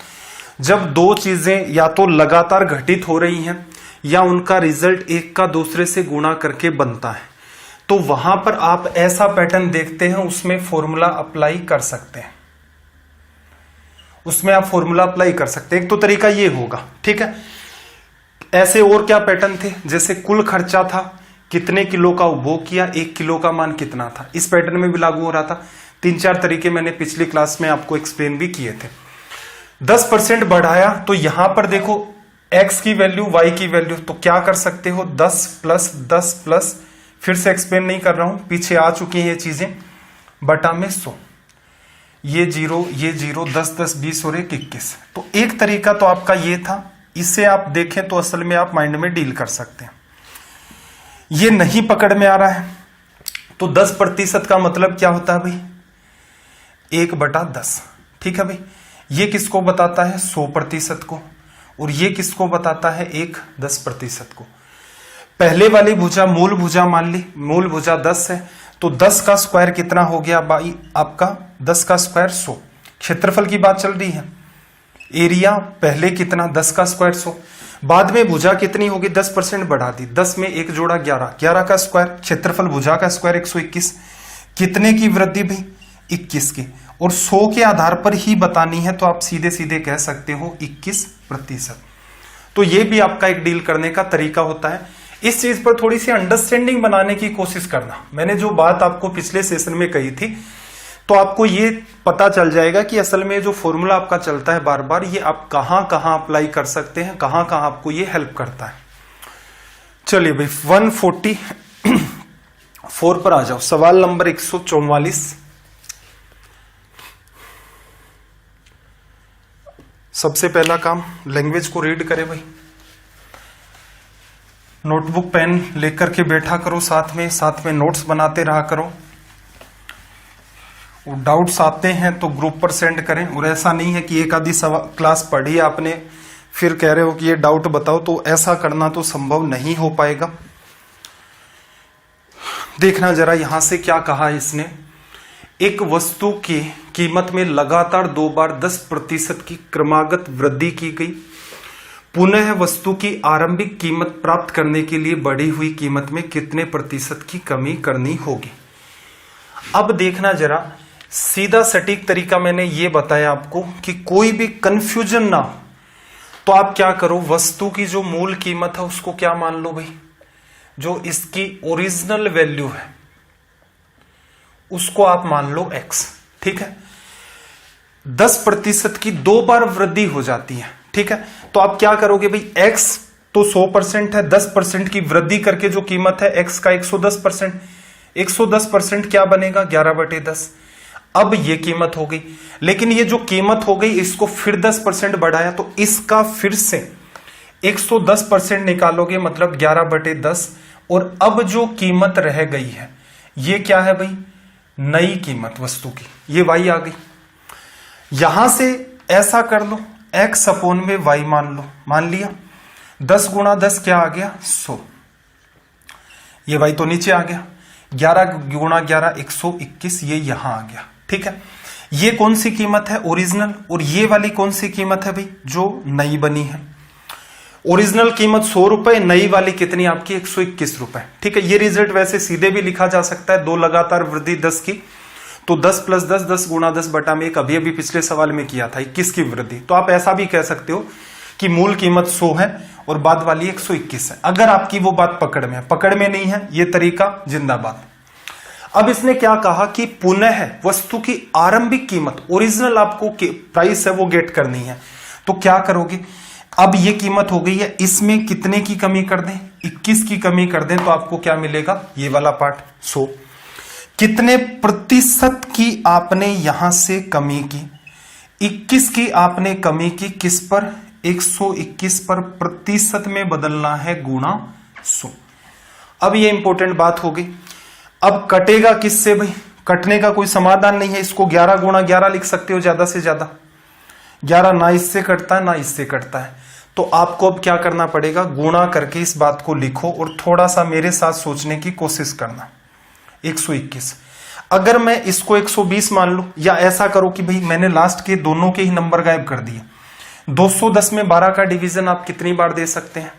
जब दो चीजें या तो लगातार घटित हो रही हैं या उनका रिजल्ट एक का दूसरे से गुणा करके बनता है, तो वहां पर आप ऐसा पैटर्न देखते हैं, उसमें फॉर्मूला अप्लाई कर सकते हैं, उसमें आप फॉर्मूला अप्लाई कर सकते हैं। एक तो तरीका ये होगा। ठीक है, ऐसे और क्या पैटर्न थे, जैसे कुल खर्चा था, कितने किलो का उपभोग किया, 1 किलो का मान कितना था, इस पैटर्न में भी लागू हो रहा था। 3-4 तरीके मैंने पिछली क्लास में आपको एक्सप्लेन भी किए थे। 10% बढ़ाया तो यहां पर देखो x की वैल्यू y की वैल्यू, तो क्या कर सकते हो 10 प्लस 10 प्लस, फिर से एक्सप्लेन नहीं कर रहा हूं, पीछे आ चुकी हैं ये चीजें, बटा में 100, ये 0 ये 0, 10 10 20 और 1 21। तो एक तरीका तो आपका ये था, इसे आप देखें तो असल में आप माइंड में डील कर सकते हैं। ये नहीं पकड़ में आ रहा है तो 10% का मतलब क्या होता है भाई 1/10। ठीक है भाई, ये किसको बताता है 100% को, और ये किसको बताता है 10% को। पहले वाली भुजा मूल भुजा मान ली, मूल भुजा 10 है, तो 10 का स्क्वायर कितना हो गया भाई आपका, 10 का स्क्वायर 100। क्षेत्रफल की बात चल रही है, एरिया पहले कितना 10 का स्क्वायर 100, बाद में भुजा कितनी होगी 10% बढ़ा दी, 10 में 1 जोड़ा 11, 11 का स्क्वायर, क्षेत्रफल भुजा का स्क्वायर 121, कितने की वृद्धि भी 21 की, और 100 के आधार पर ही बतानी है, तो आप सीधे सीधे कह सकते हो 21%। तो ये भी आपका एक डील करने का तरीका होता है। इस चीज पर थोड़ी सी अंडरस्टैंडिंग बनाने की कोशिश करना। मैंने जो बात आपको पिछले सेशन में कही थी तो आपको ये पता चल जाएगा कि असल में जो फॉर्मूला आपका चलता है बार बार, ये आप कहां कहां अप्लाई कर सकते हैं, कहां कहां आपको ये हेल्प करता है। चलिए भाई 144 पर आ जाओ। सवाल नंबर 144। सबसे पहला काम लैंग्वेज को रीड करें भाई। नोटबुक पेन लेकर के बैठा करो, साथ में नोट्स बनाते रहा करो। डाउट्स आते हैं तो ग्रुप पर सेंड करें, और ऐसा नहीं है कि एक आधी क्लास पढ़ी आपने फिर कह रहे हो कि ये डाउट बताओ, तो ऐसा करना तो संभव नहीं हो पाएगा। देखना जरा यहां से क्या कहा इसने। एक वस्तु की कीमत में लगातार 2 बार 10% की क्रमागत वृद्धि की गई। पुनः वस्तु की आरंभिक कीमत प्राप्त करने के लिए बढ़ी हुई कीमत में कितने प्रतिशत की कमी करनी होगी। अब देखना जरा, सीधा सटीक तरीका मैंने ये बताया आपको कि कोई भी कंफ्यूजन ना हो, तो आप क्या करो, वस्तु की जो मूल कीमत है उसको क्या मान लो भाई, जो इसकी ओरिजिनल वैल्यू है उसको आप मान लो x। ठीक है, 10% की 2 बार वृद्धि हो जाती है। ठीक है, तो आप क्या करोगे भाई, x तो 100% है, 10% की वृद्धि करके जो कीमत है x का 110%, 110% क्या बनेगा 11/10। अब ये कीमत हो गई, लेकिन ये जो कीमत हो गई इसको फिर 10% बढ़ाया, तो इसका फिर से 110% निकालोगे, मतलब 11/10। और अब जो कीमत रह गई है ये क्या है भाई, नई कीमत वस्तु की, ये y आ गई। यहां से ऐसा कर लो, x अपॉन में y मान लो, मान लिया। 10 गुणा 10 क्या आ गया 100, ये y तो नीचे आ गया। 11 गुणा 11 121, ये यहां आ गया। ठीक है, ये कौन सी कीमत है, ओरिजिनल। और ये वाली कौन सी कीमत है भाई, जो नई बनी है। ओरिजिनल कीमत 100 रुपए, नई वाली कितनी आपकी 121 रुपए। ठीक है, ये रिजल्ट वैसे सीधे भी लिखा जा सकता है, 2 लगातार वृद्धि 10 की, तो 10 + 10 10 गुणा 10 बटा में 1 अभी पिछले सवाल में किया था 21 की वृद्धि। तो आप ऐसा भी कह सकते हो कि मूल कीमत 100 है और बाद वाली 121 है, अगर आपकी वो बात पकड़ में है। पकड़ में नहीं है, ये तरीका जिंदाबाद। अब इसने क्या कहा कि पुनः वस्तु की आरंभिक कीमत, ओरिजिनल आपको प्राइस है वो गेट करनी है। तो क्या करोगे, अब ये कीमत हो गई है, इसमें कितने की कमी कर दें, 21 की कमी कर दें, तो आपको क्या मिलेगा, ये वाला पार्ट 100। कितने प्रतिशत की आपने यहां से कमी की, 21 की आपने कमी की, किस पर, 121 पर। प्रतिशत में बदलना है गुणा 100। अब ये इंपॉर्टेंट बात हो गई। अब कटेगा किससे भाई, कटने का कोई समाधान नहीं है। इसको 11 गुणा 11 लिख सकते हो ज्यादा से ज्यादा। 11 ना इससे कटता है ना इससे कटता है, तो आपको अब क्या करना पड़ेगा, गुणा करके इस बात को लिखो और थोड़ा सा मेरे साथ सोचने की कोशिश करना। 121, अगर मैं इसको 120 मान लूं, या ऐसा करो कि भाई मैंने लास्ट के दोनों के ही नंबर गायब कर दिए। 210 में 12 का डिवीजन आप कितनी बार दे सकते हैं,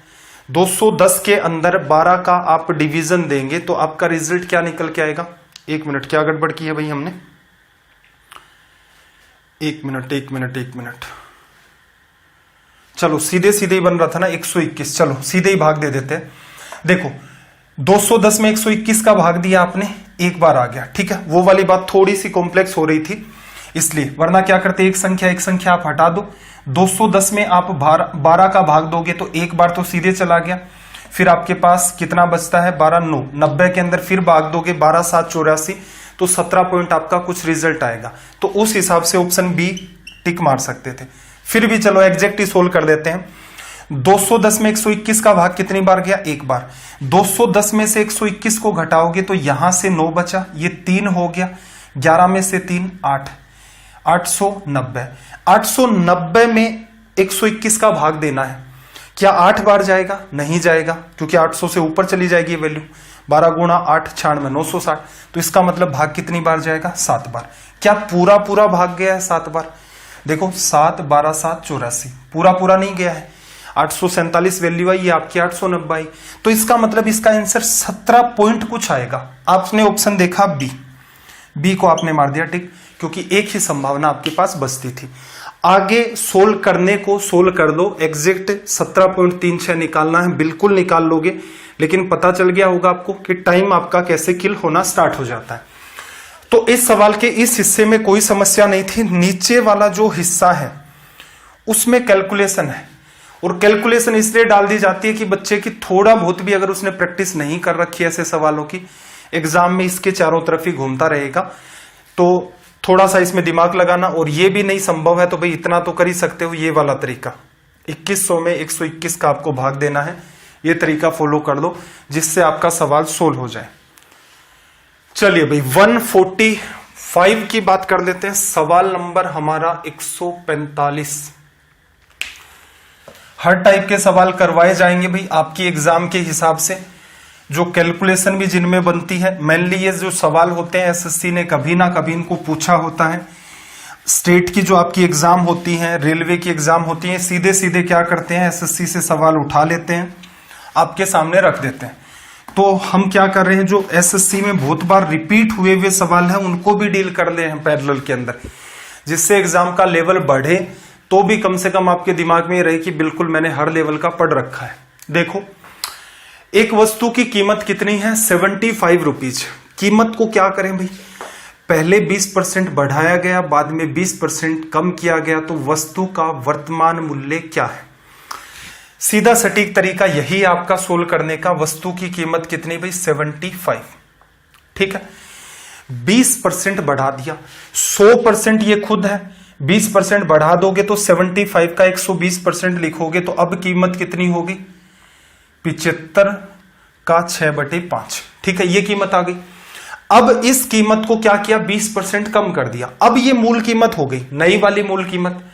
210 के अंदर 12 का आप डिवीजन देंगे तो आपका रिजल्ट क्या निकल के आएगा। 1 मिनट, क्या गड़बड़ की है भाई हमने, 1 मिनट। चलो सीधे ही बन रहा था ना 121, चलो सीधे ही भाग दे देते हैं। देखो 210 में 121 का भाग दिया आपने, एक बार आ गया। ठीक है, वो वाली बात थोड़ी सी कॉम्प्लेक्स हो रही थी इसलिए, वरना क्या करते, एक संख्या आप हटा दो। 210 में आप 12 का भाग दोगे तो एक बार तो सीधे चला गया, फिर आपके पास कितना बचता है 12 9, 90 के अंदर फिर भाग दोगे 12 7 84, तो 17 पॉइंट आपका कुछ रिजल्ट आएगा। तो उस हिसाब से ऑप्शन बी टिक मार सकते थे। फिर भी चलो एग्जैक्ट ही सोल्व कर देते हैं। 210 में 121 का भाग कितनी बार गया, एक बार। 210 में से 121 को घटाओगे तो यहां से 9 बचा, ये 3 हो गया। 11 में से 3 8, 890। 890 में 121 का भाग देना है, क्या 8 बार जाएगा, नहीं जाएगा, क्योंकि 800 से ऊपर चली जाएगी वैल्यू। 12 गुणा 8 96, 960। तो इसका मतलब भाग कितनी बार जाएगा, 7 बार। क्या पूरा भाग गया है 7 बार, देखो 7 12 7 84, पूरा नहीं गया है। 847 वैल्यू आई, ये आपकी 890 आई। तो इसका मतलब इसका आंसर 17 पॉइंट कुछ आएगा। आपने ऑप्शन देखा बी को आपने मार दिया टिक, क्योंकि एक ही संभावना आपके पास बचती थी। आगे सोल्व करने को सोल्व कर दो, एग्जैक्ट 17.36 निकालना है, बिल्कुल निकाल लोगे। लेकिन पता चल गया होगा आपको कि टाइम आपका कैसे किल होना स्टार्ट हो जाता है। तो इस सवाल के इस हिस्से में कोई समस्या नहीं थी। नीचे वाला जो हिस्सा है उसमें कैलकुलेशन है, और कैलकुलेशन इसलिए डाल दी जाती है कि बच्चे की थोड़ा बहुत भी अगर उसने प्रैक्टिस नहीं कर रखी है ऐसे सवालों की, एग्जाम में इसके चारों तरफ ही घूमता रहेगा, तो थोड़ा सा इसमें दिमाग लगाना। और ये भी नहीं संभव है तो भाई इतना तो कर ही सकते हो, ये वाला तरीका 2100 में 121 का आपको भाग देना है, ये तरीका फॉलो कर लो जिससे आपका सवाल सोल्व हो जाए। चलिए भाई 145 की बात कर लेते हैं। सवाल नंबर हमारा 145। हर टाइप के सवाल करवाए जाएंगे भाई आपकी एग्जाम के हिसाब से, जो कैलकुलेशन भी जिनमें बनती है। मेनली ये जो सवाल होते हैं एसएससी ने कभी ना कभी इनको पूछा होता है। स्टेट की जो आपकी एग्जाम होती है, रेलवे की एग्जाम होती है, सीधे सीधे क्या करते हैं एसएससी से सवाल उठा लेते हैं, आपके सामने रख देते हैं। तो हम क्या कर रहे हैं, जो एसएससी में बहुत बार रिपीट हुए सवाल हैं उनको भी डील कर ले हैं पैरेलल के अंदर, जिससे एग्जाम का लेवल बढ़े, तो भी कम से कम आपके दिमाग में ये रहे कि बिल्कुल मैंने हर लेवल का पढ़ रखा है। देखो, एक वस्तु की कीमत कितनी है, 75 रुपीज। कीमत को क्या करें भाई, पहले 20% बढ़ाया गया, बाद में 20% कम किया गया, तो वस्तु का वर्तमान मूल्य क्या है। सीधा सटीक तरीका यही आपका सोल्व करने का। वस्तु की कीमत कितनी भाई, 75। ठीक है, 20% बढ़ा दिया, 100% ये खुद है, 20% बढ़ा दोगे तो 75 का 120% लिखोगे, तो अब कीमत कितनी होगी, 75 का 6/5। ठीक है, ये कीमत आ गई। अब इस कीमत को क्या किया, 20% कम कर दिया। अब ये मूल कीमत हो गई, नई वाली मूल कीमत।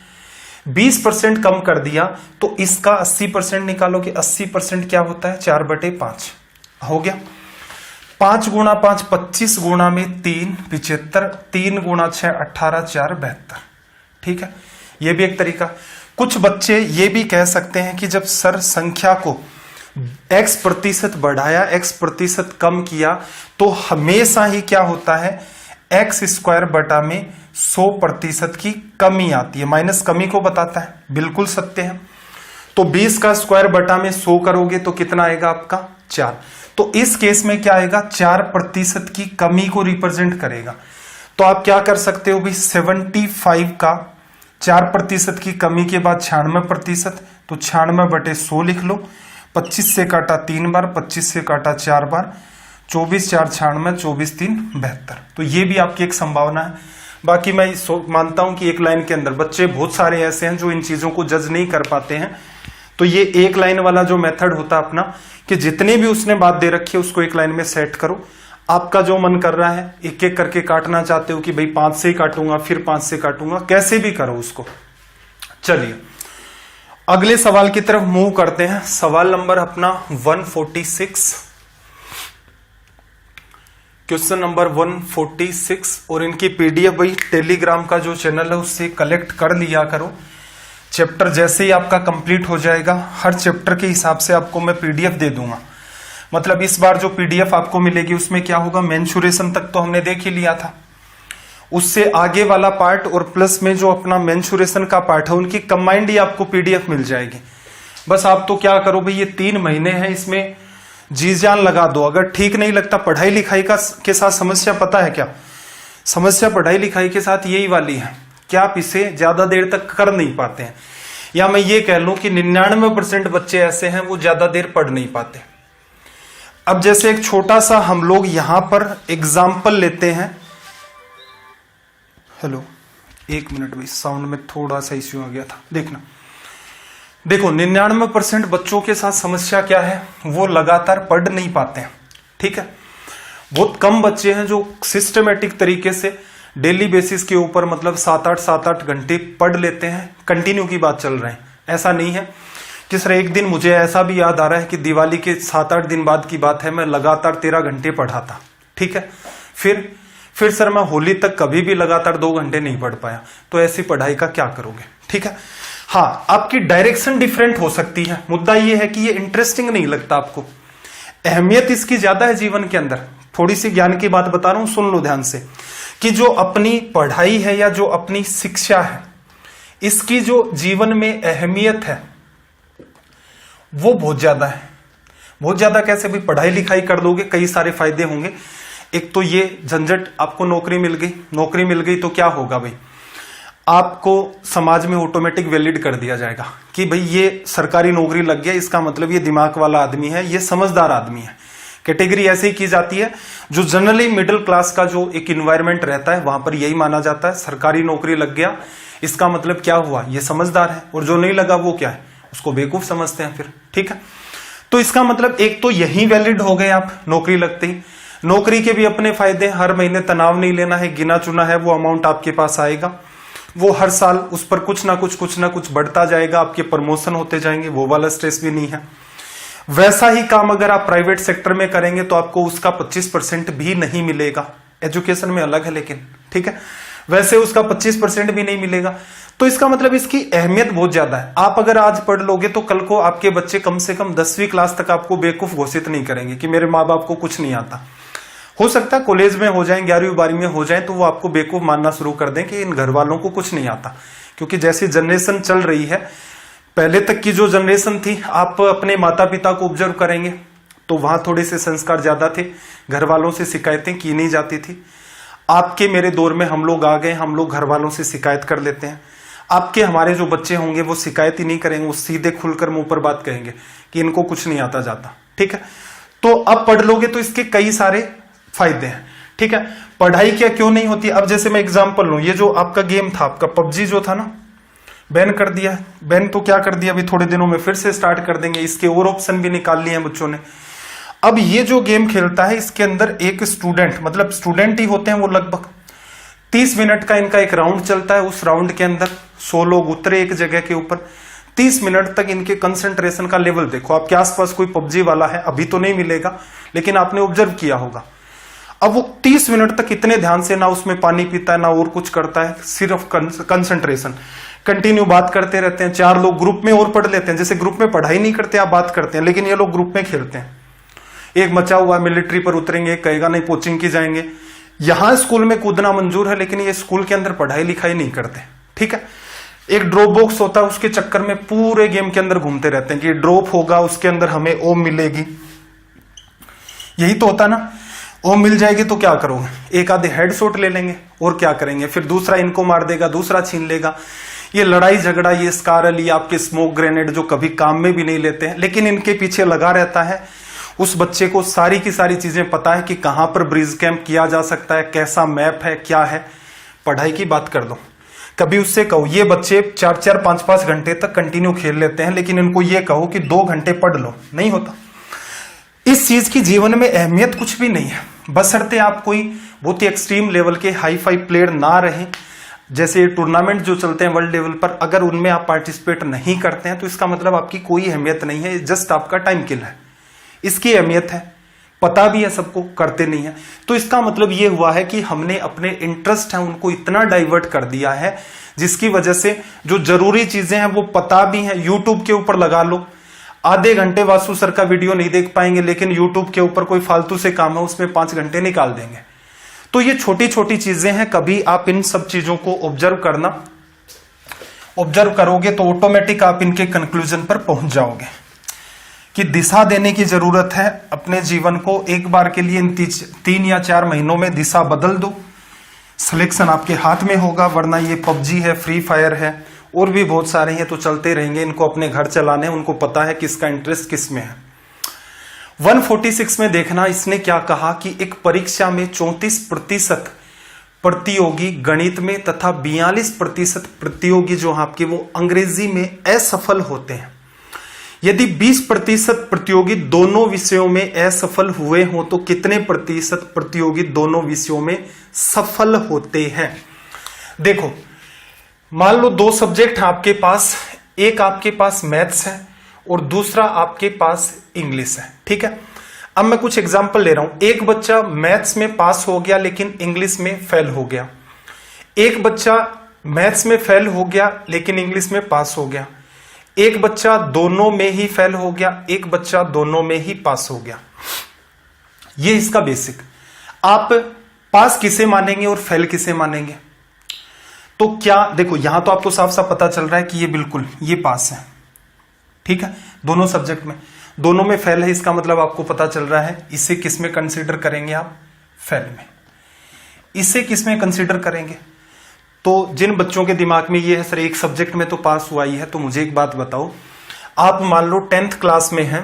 20% कम कर दिया तो इसका 80% निकालोगे। 80% क्या होता है, 4/5 हो गया। 5 गुणा 5 25 गुणा में 3 75, 3 गुणा 6 18, 4 72। ठीक है, यह भी एक तरीका। कुछ बच्चे ये भी कह सकते हैं कि जब सर संख्या को x% बढ़ाया, x% कम किया, तो हमेशा ही क्या होता है, x² बटा में 100% की कमी आती है। माइनस कमी को बताता है, बिल्कुल सत्य है। तो 20 का स्क्वायर बटा में 100 करोगे तो कितना आएगा आपका, 4। तो इस केस में क्या आएगा, 4% की कमी को रिप्रेजेंट करेगा। तो आप क्या कर सकते हो भाई, 75 का 4% की कमी के बाद 96%, तो 96/100 लिख लो। 25 से काटा 3 बार, 25 से काटा 4 बार, 24 4 96, 24 3 72। तो ये भी आपकी एक संभावना है। बाकी मैं मानता हूं कि एक लाइन के अंदर बच्चे बहुत सारे ऐसे हैं जो इन चीजों को जज नहीं कर पाते हैं। तो ये एक लाइन वाला जो मेथड होता है अपना, कि जितने भी उसने बात दे रखी है उसको एक लाइन में सेट करो। आपका जो मन कर रहा है, एक एक करके काटना चाहते हो कि भाई 5 से ही काटूंगा, फिर 5 से काटूंगा, कैसे भी करो उसको। चलिए अगले सवाल की तरफ मूव करते हैं। सवाल नंबर अपना 146, क्वेश्चन नंबर 146। और इनकी पीडीएफ भाई टेलीग्राम का जो चैनल है उससे कलेक्ट कर लिया करो। चैप्टर जैसे ही आपका कंप्लीट हो जाएगा, हर चैप्टर के हिसाब से आपको मैं पीडीएफ दे दूंगा। मतलब इस बार जो पीडीएफ आपको मिलेगी उसमें क्या होगा, मेंशुरेशन तक तो हमने देख ही लिया था, उससे आगे वाला पार्ट और प्लस में जो अपना मेंशुरेशन का पार्ट है उनकी कंबाइंड ही आपको पीडीएफ मिल जाएगी। बस आप तो क्या करो भाई, ये 3 महीने हैं, इसमें जी जान लगा दो। अगर ठीक नहीं लगता, पढ़ाई लिखाई के साथ समस्या पता है क्या, समस्या पढ़ाई लिखाई के साथ यही वाली है कि आप इसे ज्यादा देर तक कर नहीं पाते हैं, या मैं ये कह लूं कि 99% बच्चे ऐसे हैं वो ज्यादा देर पढ़ नहीं पाते। अब जैसे एक छोटा सा हम लोग यहां पर एग्जाम्पल लेते हैं। हेलो, 1 मिनट भाई, साउंड में थोड़ा सा इश्यू आ गया था, देखना। देखो 99% बच्चों के साथ समस्या क्या है, वो लगातार पढ़ नहीं पाते हैं। ठीक है, बहुत कम बच्चे हैं जो सिस्टमेटिक तरीके से डेली बेसिस के ऊपर मतलब 7-8 घंटे पढ़ लेते हैं। कंटिन्यू की बात चल रहे हैं, ऐसा नहीं है कि सर एक दिन, मुझे ऐसा भी याद आ रहा है कि दिवाली के 7-8 दिन बाद की बात है, मैं लगातार 13 घंटे पढ़ा था। ठीक है, फिर सर मैं होली तक कभी भी लगातार 2 घंटे नहीं पढ़ पाया। तो ऐसी पढ़ाई का क्या करोगे। ठीक है, हाँ आपकी डायरेक्शन डिफरेंट हो सकती है। मुद्दा ये है कि ये इंटरेस्टिंग नहीं लगता आपको, अहमियत इसकी ज्यादा है जीवन के अंदर। थोड़ी सी ज्ञान की बात बता रहा हूं, सुन लो ध्यान से, कि जो अपनी पढ़ाई है या जो अपनी शिक्षा है, इसकी जो जीवन में अहमियत है वो बहुत ज्यादा है। बहुत ज्यादा कैसे भी, पढ़ाई लिखाई कर दोगे, कई सारे फायदे होंगे। एक तो ये झंझट, आपको नौकरी मिल गई तो क्या होगा भाई, आपको समाज में ऑटोमेटिक वैलिड कर दिया जाएगा कि भाई ये सरकारी नौकरी लग गया, इसका मतलब ये दिमाग वाला आदमी है, ये समझदार आदमी है। कैटेगरी ऐसे ही की जाती है। जो जनरली मिडिल क्लास का जो एक इन्वायरमेंट रहता है वहां पर यही माना जाता है, सरकारी नौकरी लग गया इसका मतलब क्या हुआ, ये समझदार है, और जो नहीं लगा वो क्या है, उसको बेवकूफ समझते हैं फिर। ठीक है, तो इसका मतलब एक तो यही वैलिड हो गए आप नौकरी लगते ही। नौकरी के भी अपने फायदे, हर महीने तनाव नहीं लेना है, गिना चुना है वो अमाउंट आपके पास आएगा, वो हर साल उस पर कुछ ना कुछ बढ़ता जाएगा, आपके प्रमोशन होते जाएंगे, वो वाला स्ट्रेस भी नहीं है। वैसा ही काम अगर आप प्राइवेट सेक्टर में करेंगे तो आपको उसका 25% भी नहीं मिलेगा। एजुकेशन में अलग है लेकिन, ठीक है, वैसे उसका 25% भी नहीं मिलेगा। तो इसका मतलब इसकी अहमियत बहुत ज्यादा है। आप अगर आज पढ़ लोगे तो कल को आपके बच्चे कम से कम 10वीं क्लास तक आपको बेवकूफ घोषित नहीं करेंगे कि मेरे माँ बाप को कुछ नहीं आता। हो सकता है कॉलेज में हो जाए, 11वीं 12वीं में हो जाए तो वो आपको बेवकूफ मानना शुरू कर दें कि इन घर वालों को कुछ नहीं आता। क्योंकि जैसी जनरेशन चल रही है, पहले तक की जो जनरेशन थी, आप अपने माता पिता को ऑब्जर्व करेंगे तो वहां थोड़े से संस्कार ज्यादा थे, घर वालों से शिकायतें की नहीं जाती थी। आपके मेरे दौर में हम लोग आ गए, हम लोग घर वालों से शिकायत कर लेते हैं। आपके हमारे जो बच्चे होंगे वो शिकायत ही नहीं करेंगे, वो सीधे खुलकर मुंह पर बात कहेंगे कि इनको कुछ नहीं आता जाता। ठीक है, तो अब पढ़ लोगे तो इसके कई सारे फायदे हैं। ठीक है, पढ़ाई क्या क्यों नहीं होती। अब जैसे मैं एग्जांपल लूं, ये जो आपका गेम था, आपका पबजी जो था ना, बैन कर दिया। बैन तो क्या कर दिया, अभी थोड़े दिनों में फिर से स्टार्ट कर देंगे, इसके और ऑप्शन भी निकाल लिए हैं बच्चों ने। अब ये जो गेम खेलता है इसके अंदर एक स्टूडेंट, मतलब स्टूडेंट ही होते हैं वो, लगभग 30 मिनट का इनका एक राउंड चलता है। उस राउंड के अंदर 100 लोग उतरे एक जगह के ऊपर, 30 मिनट तक इनके कंसंट्रेशन का लेवल देखो। आपके आसपास कोई पबजी वाला है, अभी तो नहीं मिलेगा लेकिन आपने ऑब्जर्व किया होगा। अब वो 30 मिनट तक इतने ध्यान से ना उसमें पानी पीता है ना और कुछ करता है, सिर्फ कंसंट्रेशन, कंटिन्यू बात करते रहते हैं। 4 लोग ग्रुप में और पढ़ लेते हैं, जैसे ग्रुप में पढ़ाई नहीं करते आप बात करते हैं, लेकिन ये लोग ग्रुप में खेलते हैं। एक मचा हुआ मिलिट्री पर उतरेंगे, कहेगा नहीं कोचिंग की जाएंगे। यहां स्कूल में कूदना मंजूर है लेकिन ये स्कूल के अंदर पढ़ाई लिखाई नहीं करते। ठीक है, एक ड्रॉप बॉक्स होता है, उसके चक्कर में पूरे गेम के अंदर घूमते रहते हैं कि ड्रॉप होगा उसके अंदर हमें ओम मिलेगी। यही तो होता ना, ओम मिल जाएगी तो क्या करोगे, एक आधे हेडशॉट ले लेंगे और क्या करेंगे, फिर दूसरा इनको मार देगा, दूसरा छीन लेगा। ये लड़ाई झगड़ा, ये स्कारल, ये आपके स्मोक ग्रेनेड जो कभी काम में भी नहीं लेते हैं, लेकिन इनके पीछे लगा रहता है। उस बच्चे को सारी की सारी चीजें पता है कि कहां पर ब्रिज कैंप किया जा सकता है, कैसा मैप है, क्या है। पढ़ाई की बात कर दो, कभी उससे कहो, ये बच्चे 4-4, 5-5 घंटे तक कंटिन्यू खेल लेते हैं, लेकिन इनको ये कहो कि 2 घंटे पढ़ लो, नहीं होता। इस चीज की जीवन में अहमियत कुछ भी नहीं है, बशर्ते आप कोई बहुत ही एक्सट्रीम लेवल के हाई फाई प्लेयर ना रहे। जैसे टूर्नामेंट जो चलते हैं वर्ल्ड लेवल पर, अगर उनमें आप पार्टिसिपेट नहीं करते हैं तो इसका मतलब आपकी कोई अहमियत नहीं है, जस्ट आपका टाइम किल है। इसकी अहमियत है, पता भी है सबको, करते नहीं है। तो इसका मतलब ये हुआ है कि हमने अपने इंटरेस्ट है उनको इतना डाइवर्ट कर दिया है, जिसकी वजह से जो जरूरी चीजें हैं वो पता भी है। यूट्यूब के ऊपर लगा लो, आधे घंटे वासु सर का वीडियो नहीं देख पाएंगे, लेकिन यूट्यूब के ऊपर कोई फालतू से काम है उसमें 5 घंटे निकाल देंगे। तो ये छोटी छोटी चीजें हैं, कभी आप इन सब चीजों को ऑब्जर्व करोगे तो ऑटोमेटिक आप इनके कंक्लूजन पर पहुंच जाओगे कि दिशा देने की जरूरत है अपने जीवन को। एक बार के लिए इन 3 या 4 महीनों में दिशा बदल दो, सिलेक्शन आपके हाथ में होगा। वरना ये पबजी है, फ्री फायर है, और भी बहुत सारे हैं तो चलते रहेंगे, इनको अपने घर चलाने, उनको पता है किसका इंटरेस्ट किस में है। 146 में देखना इसने क्या कहा कि एक परीक्षा में 34% प्रतियोगी गणित में तथा 42% प्रतियोगी जो आपके वो अंग्रेजी में असफल होते हैं। यदि 20% प्रतियोगी दोनों विषयों में असफल हुए हो तो कितने प्रतिशत प्रतियोगी दोनों विषयों में सफल होते हैं। देखो, मान लो 2 सब्जेक्ट आपके पास, एक आपके पास मैथ्स है और दूसरा आपके पास इंग्लिश है। ठीक है, अब मैं कुछ एग्जांपल ले रहा हूं। एक बच्चा मैथ्स में पास हो गया लेकिन इंग्लिश में फेल हो गया, एक बच्चा मैथ्स में फेल हो गया लेकिन इंग्लिश में पास हो गया, एक बच्चा दोनों में ही फेल हो गया, एक बच्चा दोनों में ही पास हो गया। ये इसका बेसिक। आप पास किसे मानेंगे और फेल किसे मानेंगे? तो क्या देखो, यहां तो आपको साफ साफ पता चल रहा है कि ये बिल्कुल ये पास है। ठीक है, दोनों सब्जेक्ट में, दोनों में फेल है, इसका मतलब आपको पता चल रहा है इसे किस में कंसीडर करेंगे आप? फेल में। इसे किस में कंसीडर करेंगे? तो जिन बच्चों के दिमाग में ये है सर एक सब्जेक्ट में तो पास हुआ ही है, तो मुझे एक बात बताओ, आप मान लो 10th क्लास में हैं,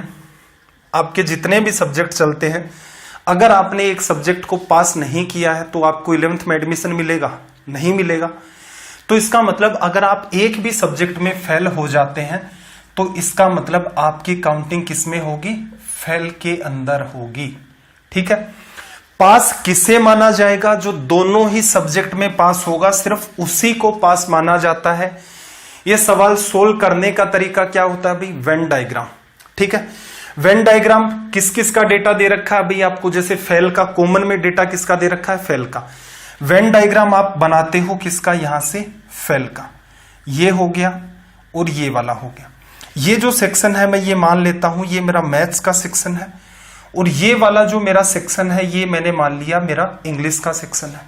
आपके जितने भी सब्जेक्ट चलते हैं, अगर आपने एक सब्जेक्ट को पास नहीं किया है तो आपको 11th में एडमिशन मिलेगा? नहीं मिलेगा। तो इसका मतलब अगर आप एक भी सब्जेक्ट में फेल हो जाते हैं तो इसका मतलब आपकी काउंटिंग किस में होगी? फेल के अंदर होगी। ठीक है। पास किसे माना जाएगा? जो दोनों ही सब्जेक्ट में पास होगा, सिर्फ उसी को पास माना जाता है। यह सवाल सोल्व करने का तरीका क्या होता है भाई? Venn diagram. ठीक है। वेन डायग्राम किस किस का डेटा दे रखा है अभी आपको? जैसे फेल का कॉमन में डेटा किसका दे रखा है? फेल का। वेन डायग्राम आप बनाते हो किसका? यहां से फेल का। ये हो गया और ये वाला हो गया। ये जो सेक्शन है मैं ये मान लेता हूं ये मेरा मैथ्स का सेक्शन है, और ये वाला जो मेरा सेक्शन है ये मैंने मान लिया मेरा इंग्लिश का सेक्शन है।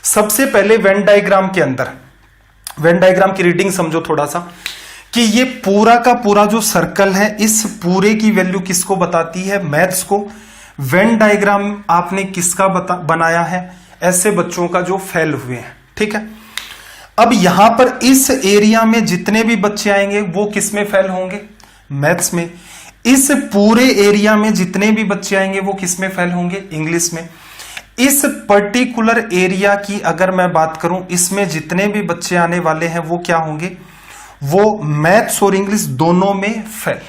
सबसे पहले वेन डायग्राम के अंदर, वेन डायग्राम की रीडिंग समझो थोड़ा सा, कि ये पूरा का पूरा जो सर्कल है इस पूरे की वैल्यू किसको बताती है? मैथ्स को। वेन डायग्राम आपने किसका बनाया है? ऐसे बच्चों का जो फेल हुए हैं। ठीक है। अब यहां पर इस एरिया में जितने भी बच्चे आएंगे वो किस में फेल होंगे? मैथ्स में। इस पूरे एरिया में जितने भी बच्चे आएंगे वो किस में फेल होंगे? इंग्लिश में। इस पर्टिकुलर एरिया की अगर मैं बात करूं, इसमें जितने भी बच्चे आने वाले हैं वो क्या होंगे? वो मैथ्स और इंग्लिश दोनों में फेल।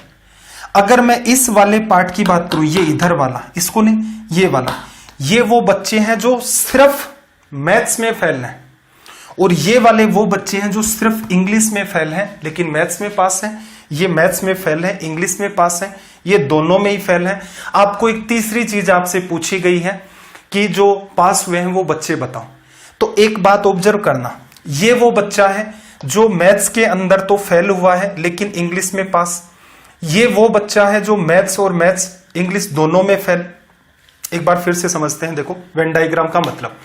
अगर मैं इस वाले पार्ट की बात करूं, ये इधर वाला, इसको नहीं, ये वाला, ये वो बच्चे हैं जो सिर्फ मैथ्स में फेल हैं, और ये वाले वो बच्चे हैं जो सिर्फ इंग्लिश में फेल हैं लेकिन मैथ्स में पास हैं। ये मैथ्स में फेल है, इंग्लिश में पास है, ये दोनों में ही फेल है। आपको एक तीसरी चीज आपसे पूछी गई है कि जो पास हुए हैं वो बच्चे बताओ। तो एक बात ऑब्जर्व करना, ये वो बच्चा है जो मैथ्स के अंदर तो फेल हुआ है लेकिन इंग्लिश में पास। ये वो बच्चा है जो मैथ्स और मैथ्स इंग्लिश दोनों में फेल। एक बार फिर से समझते हैं। देखो वेन डायग्राम का मतलब,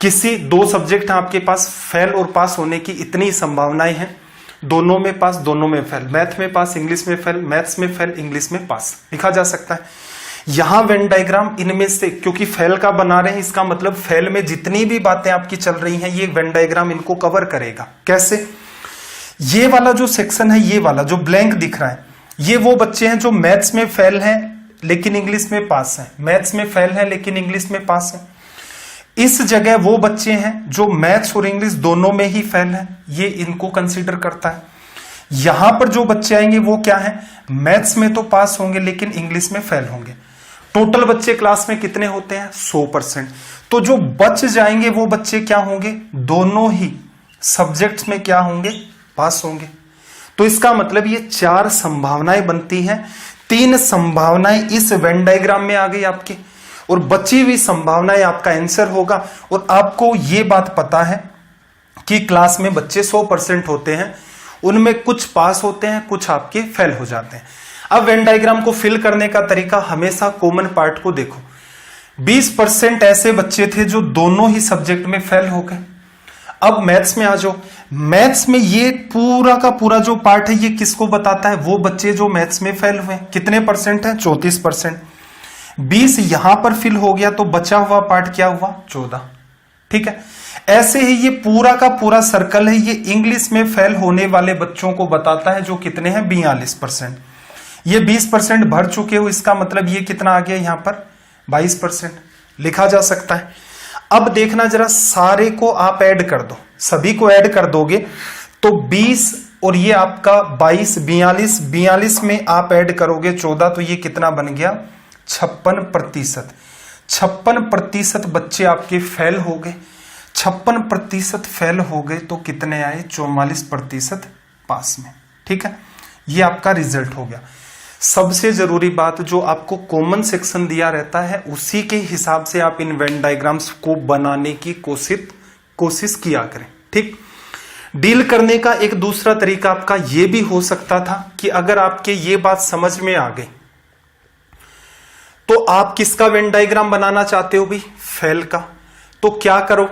किसी दो सब्जेक्ट आपके पास, फेल और पास होने की इतनी संभावनाएं हैं, दोनों में पास, दोनों में फेल, मैथ में पास, इंग्लिश में फेल, मैथ्स में फेल, इंग्लिश में पास, लिखा जा सकता है। यहां वेन डायग्राम इनमें से, क्योंकि फेल का बना रहे हैं, इसका मतलब फेल में जितनी भी बातें आपकी चल रही हैं ये वेन डायग्राम इनको कवर करेगा। कैसे? ये वाला जो सेक्शन है, ये वाला जो ब्लैंक दिख रहा है, ये वो बच्चे हैं जो मैथ्स में फेल हैं लेकिन इंग्लिश में पास हैं, मैथ्स में फेल है लेकिन इंग्लिश में पास है। इस जगह वो बच्चे हैं जो मैथ्स और इंग्लिश दोनों में ही फेल हैं, ये इनको कंसीडर करता है। यहां पर जो बच्चे आएंगे वो क्या है? मैथ्स में तो पास होंगे लेकिन इंग्लिश में फेल होंगे। टोटल बच्चे क्लास में कितने होते हैं? 100%। तो जो बच जाएंगे वो बच्चे क्या होंगे? दोनों ही सब्जेक्ट्स में क्या होंगे? पास होंगे। तो इसका मतलब ये 4 संभावनाएं बनती हैं। 3 संभावनाएं इस वेन डायग्राम में आ गई आपके, और बची हुई संभावनाएं आपका आंसर होगा। और आपको ये बात पता है कि क्लास में बच्चे 100% होते हैं, उनमें कुछ पास होते हैं, कुछ आपके फेल हो जाते हैं। अब वेन डायग्राम को फिल करने का तरीका, हमेशा कॉमन पार्ट को देखो। 20% ऐसे बच्चे थे जो दोनों ही सब्जेक्ट में फेल हो गए। अब मैथ्स में आ जाओ। मैथ्स में ये पूरा का पूरा जो पार्ट है ये किसको बताता है? वो बच्चे जो मैथ्स में फेल हुए। कितने परसेंट है? 34%। 20 यहां पर फिल हो गया तो बचा हुआ पार्ट क्या हुआ? 14। ठीक है। ऐसे ही ये पूरा का पूरा सर्कल है, ये इंग्लिश में फेल होने वाले बच्चों को बताता है जो कितने हैं? 42%। ये 20% भर चुके हो, इसका मतलब ये कितना आ गया यहां पर? 22%। लिखा जा सकता है। अब देखना जरा, सारे को आप ऐड कर दो, सभी को ऐड कर दोगे तो 20 और ये आपका 22, 42, 42 में आप ऐड करोगे 14, तो ये कितना बन गया? 56%। 56% बच्चे आपके फेल हो गए। 56% फेल हो गए तो कितने आए? 44% पास में। ठीक है, ये आपका रिजल्ट हो गया। सबसे जरूरी बात, जो आपको कॉमन सेक्शन दिया रहता है उसी के हिसाब से आप इन वेन डायग्राम्स को बनाने की कोशिश किया करें। ठीक। डील करने का एक दूसरा तरीका आपका ये भी हो सकता था कि अगर आपके ये बात समझ में आ गई तो आप किसका वेन डायग्राम बनाना चाहते हो भी? फेल का। तो क्या करो,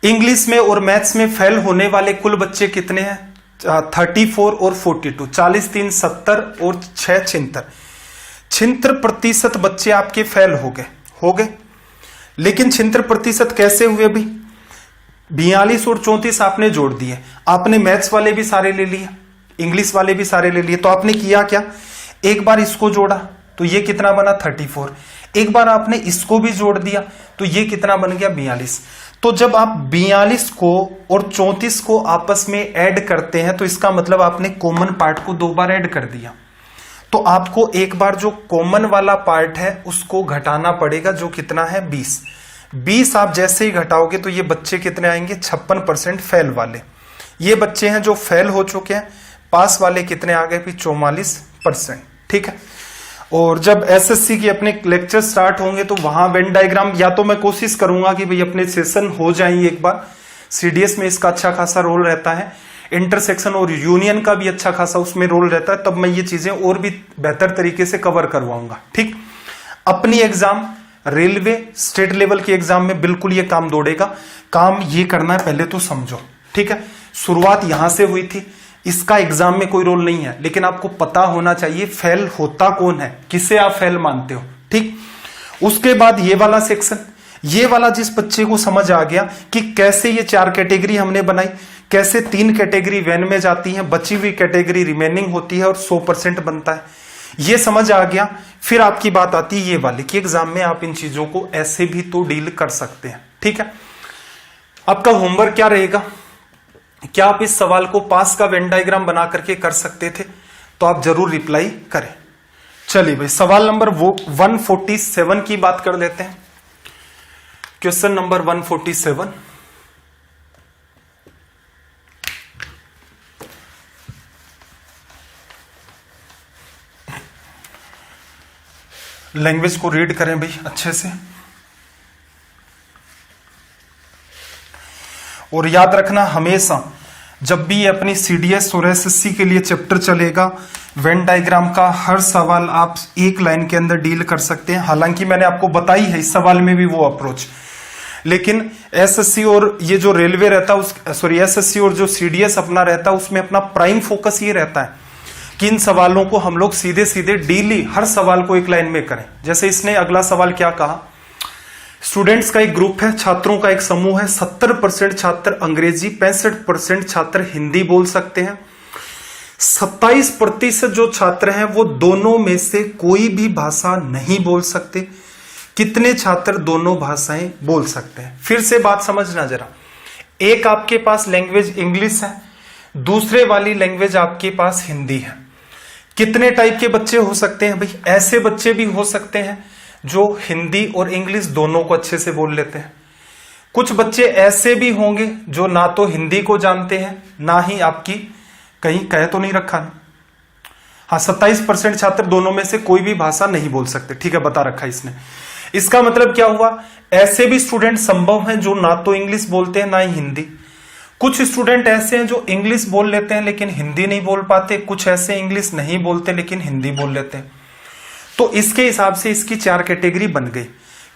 इंग्लिश में और मैथ्स में फेल होने वाले कुल बच्चे कितने हैं? 34 और 42, 40 3 70 और 6 76। 76% बच्चे आपके फेल हो गए। लेकिन छिहत्तर प्रतिशत कैसे हुए भाई? 42 और 34 आपने जोड़ दिए, आपने मैथ्स वाले भी सारे ले लिए, इंग्लिश वाले भी सारे ले लिए, तो आपने किया क्या, एक बार इसको जोड़ा तो ये कितना बना 34, एक बार आपने इसको भी जोड़ दिया तो ये कितना बन गया 42। तो जब आप 42 को और 34 को आपस में ऐड करते हैं तो इसका मतलब आपने कॉमन पार्ट को 2 बार ऐड कर दिया, तो आपको एक बार जो कॉमन वाला पार्ट है उसको घटाना पड़ेगा, जो कितना है 20 आप जैसे ही घटाओगे तो ये बच्चे कितने आएंगे 56% फेल वाले, ये बच्चे हैं जो फेल हो चुके हैं। पास वाले कितने आ गए भी 44%, ठीक है। और जब एसएससी के अपने लेक्चर स्टार्ट होंगे तो वहां वेन डायग्राम, या तो मैं कोशिश करूंगा कि भाई अपने सेशन हो जाएंगे एक बार, सीडीएस में इसका अच्छा खासा रोल रहता है, इंटरसेक्शन और यूनियन का भी अच्छा खासा उसमें रोल रहता है, तब मैं ये चीजें और भी बेहतर तरीके से कवर करवाऊंगा, ठीक। अपनी एग्जाम रेलवे स्टेट लेवल के एग्जाम में बिल्कुल ये काम दौड़ेगा, काम ये करना है पहले तो समझो, ठीक है। शुरुआत यहां से हुई थी, इसका एग्जाम में कोई रोल नहीं है, लेकिन आपको पता होना चाहिए फेल होता कौन है, किसे आप फेल मानते हो, ठीक। उसके बाद ये वाला सेक्शन, ये वाला जिस बच्चे को समझ आ गया कि कैसे ये 4 कैटेगरी हमने बनाई, कैसे 3 कैटेगरी वैन में जाती हैं, बची हुई कैटेगरी रिमेनिंग होती है और 100% बनता है, ये समझ आ गया। फिर आपकी बात आती है ये वाली कि एग्जाम में आप इन चीजों को ऐसे भी तो डील कर सकते हैं, ठीक है। आपका होमवर्क क्या रहेगा, क्या आप इस सवाल को पास का वेन डायग्राम बना करके कर सकते थे, तो आप जरूर रिप्लाई करें। चलिए भाई सवाल नंबर 147 की बात कर लेते हैं। क्वेश्चन नंबर 147, लैंग्वेज को रीड करें भाई अच्छे से, और याद रखना हमेशा जब भी ये अपनी सीडीएस और एसएससी के लिए चैप्टर चलेगा, वेन डायग्राम का हर सवाल आप एक लाइन के अंदर डील कर सकते हैं। हालांकि मैंने आपको बताई है इस सवाल में भी वो अप्रोच, लेकिन एसएससी और ये जो रेलवे रहता है एसएससी और जो सीडीएस अपना रहता है उसमें अपना प्राइम फोकस ये रहता है कि इन सवालों को हम लोग सीधे सीधे डेली हर सवाल को एक लाइन में करें। जैसे इसने अगला सवाल क्या कहा, स्टूडेंट्स का एक ग्रुप है, छात्रों का एक समूह है, 70% छात्र अंग्रेजी, 65% छात्र हिंदी बोल सकते हैं, 27% जो छात्र हैं वो दोनों में से कोई भी भाषा नहीं बोल सकते। कितने छात्र दोनों भाषाएं बोल सकते हैं? फिर से बात समझना जरा, एक आपके पास लैंग्वेज इंग्लिश है, दूसरे वाली लैंग्वेज आपके पास हिंदी है। कितने टाइप के बच्चे हो सकते हैं भाई? ऐसे बच्चे भी हो सकते हैं जो हिंदी और इंग्लिश दोनों को अच्छे से बोल लेते हैं। कुछ बच्चे ऐसे भी होंगे जो ना तो हिंदी को जानते हैं ना ही आपकी, कहीं कह तो नहीं रखा ना, हाँ 27% छात्र दोनों में से कोई भी भाषा नहीं बोल सकते, ठीक है बता रखा इसने। इसका मतलब क्या हुआ, ऐसे भी स्टूडेंट संभव हैं जो ना तो इंग्लिश बोलते हैं ना ही हिंदी। कुछ स्टूडेंट ऐसे हैं जो इंग्लिश बोल लेते हैं लेकिन हिंदी नहीं बोल पाते, कुछ ऐसे इंग्लिश नहीं बोलते लेकिन हिंदी बोल लेते हैं। तो इसके हिसाब से इसकी 4 कैटेगरी बन गई।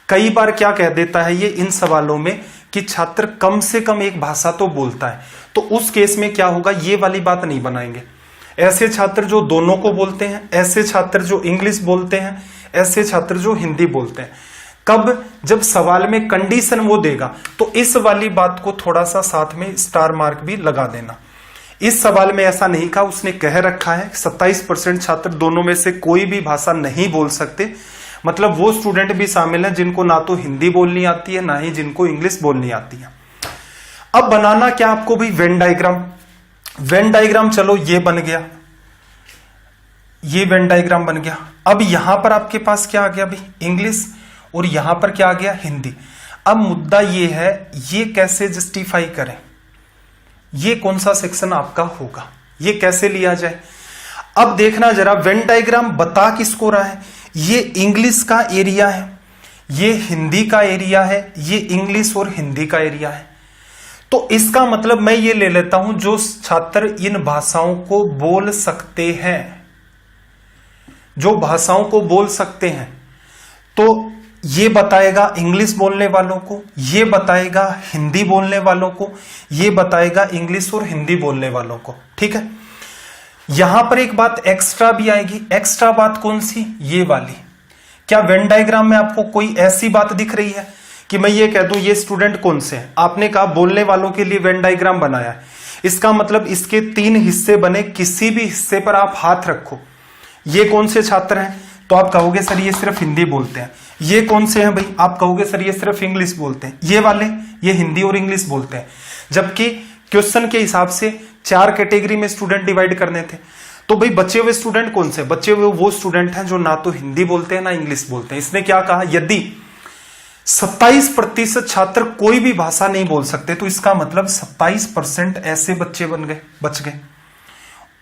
कई बार क्या कह देता है ये इन सवालों में कि छात्र कम से कम एक भाषा तो बोलता है, तो उस केस में क्या होगा, ये वाली बात नहीं बनाएंगे। ऐसे छात्र जो दोनों को बोलते हैं, ऐसे छात्र जो इंग्लिश बोलते हैं, ऐसे छात्र जो हिंदी बोलते हैं। कब? जब सवाल में कंडीशन वो देगा तो इस वाली बात को थोड़ा सा साथ में स्टार मार्क भी लगा देना। इस सवाल में ऐसा नहीं कहा, उसने कह रखा है 27% छात्र दोनों में से कोई भी भाषा नहीं बोल सकते, मतलब वो स्टूडेंट भी शामिल हैं जिनको ना तो हिंदी बोलनी आती है ना ही जिनको इंग्लिश बोलनी आती है। अब बनाना क्या आपको भाई, वेन डायग्राम। वेन डायग्राम चलो ये बन गया, ये वेन डायग्राम बन गया। अब यहां पर आपके पास क्या आ गया भाई, इंग्लिश, और यहां पर क्या आ गया, हिंदी। अब मुद्दा ये है ये कैसे जस्टिफाई करें, ये कौन सा सेक्शन आपका होगा, ये कैसे लिया जाए। अब देखना जरा, वेन डायग्राम बता किसको रहा है, ये इंग्लिश का एरिया है, ये हिंदी का एरिया है, ये इंग्लिश और हिंदी का एरिया है। तो इसका मतलब मैं ये ले लेता हूं जो छात्र इन भाषाओं को बोल सकते हैं, जो भाषाओं को बोल सकते हैं, तो ये बताएगा इंग्लिश बोलने वालों को, ये बताएगा हिंदी बोलने वालों को, ये बताएगा इंग्लिश और हिंदी बोलने वालों को, ठीक है। यहां पर एक बात एक्स्ट्रा भी आएगी। एक्स्ट्रा बात कौन सी, ये वाली। क्या वेन डायग्राम में आपको कोई ऐसी बात दिख रही है कि मैं ये कह दूं ये स्टूडेंट कौन से हैं। आपने कहा बोलने वालों के लिए वेन डायग्राम बनाया है, इसका मतलब इसके 3 हिस्से बने, किसी भी हिस्से पर आप हाथ रखो, ये कौन से छात्र हैं, तो आप कहोगे सर ये सिर्फ हिंदी बोलते हैं। ये कौन से हैं भाई, आप कहोगे सर ये सिर्फ इंग्लिश बोलते हैं। ये वाले ये हिंदी और इंग्लिश बोलते हैं, जबकि क्वेश्चन के हिसाब से 4 कैटेगरी में स्टूडेंट डिवाइड करने थे। तो भाई बचे हुए स्टूडेंट कौन से, बचे हुए वो स्टूडेंट हैं जो ना तो हिंदी बोलते हैं ना इंग्लिश बोलते हैं। इसने क्या कहा, यदि 27% छात्र कोई भी भाषा नहीं बोल सकते तो इसका मतलब 27% ऐसे बच्चे बच गए,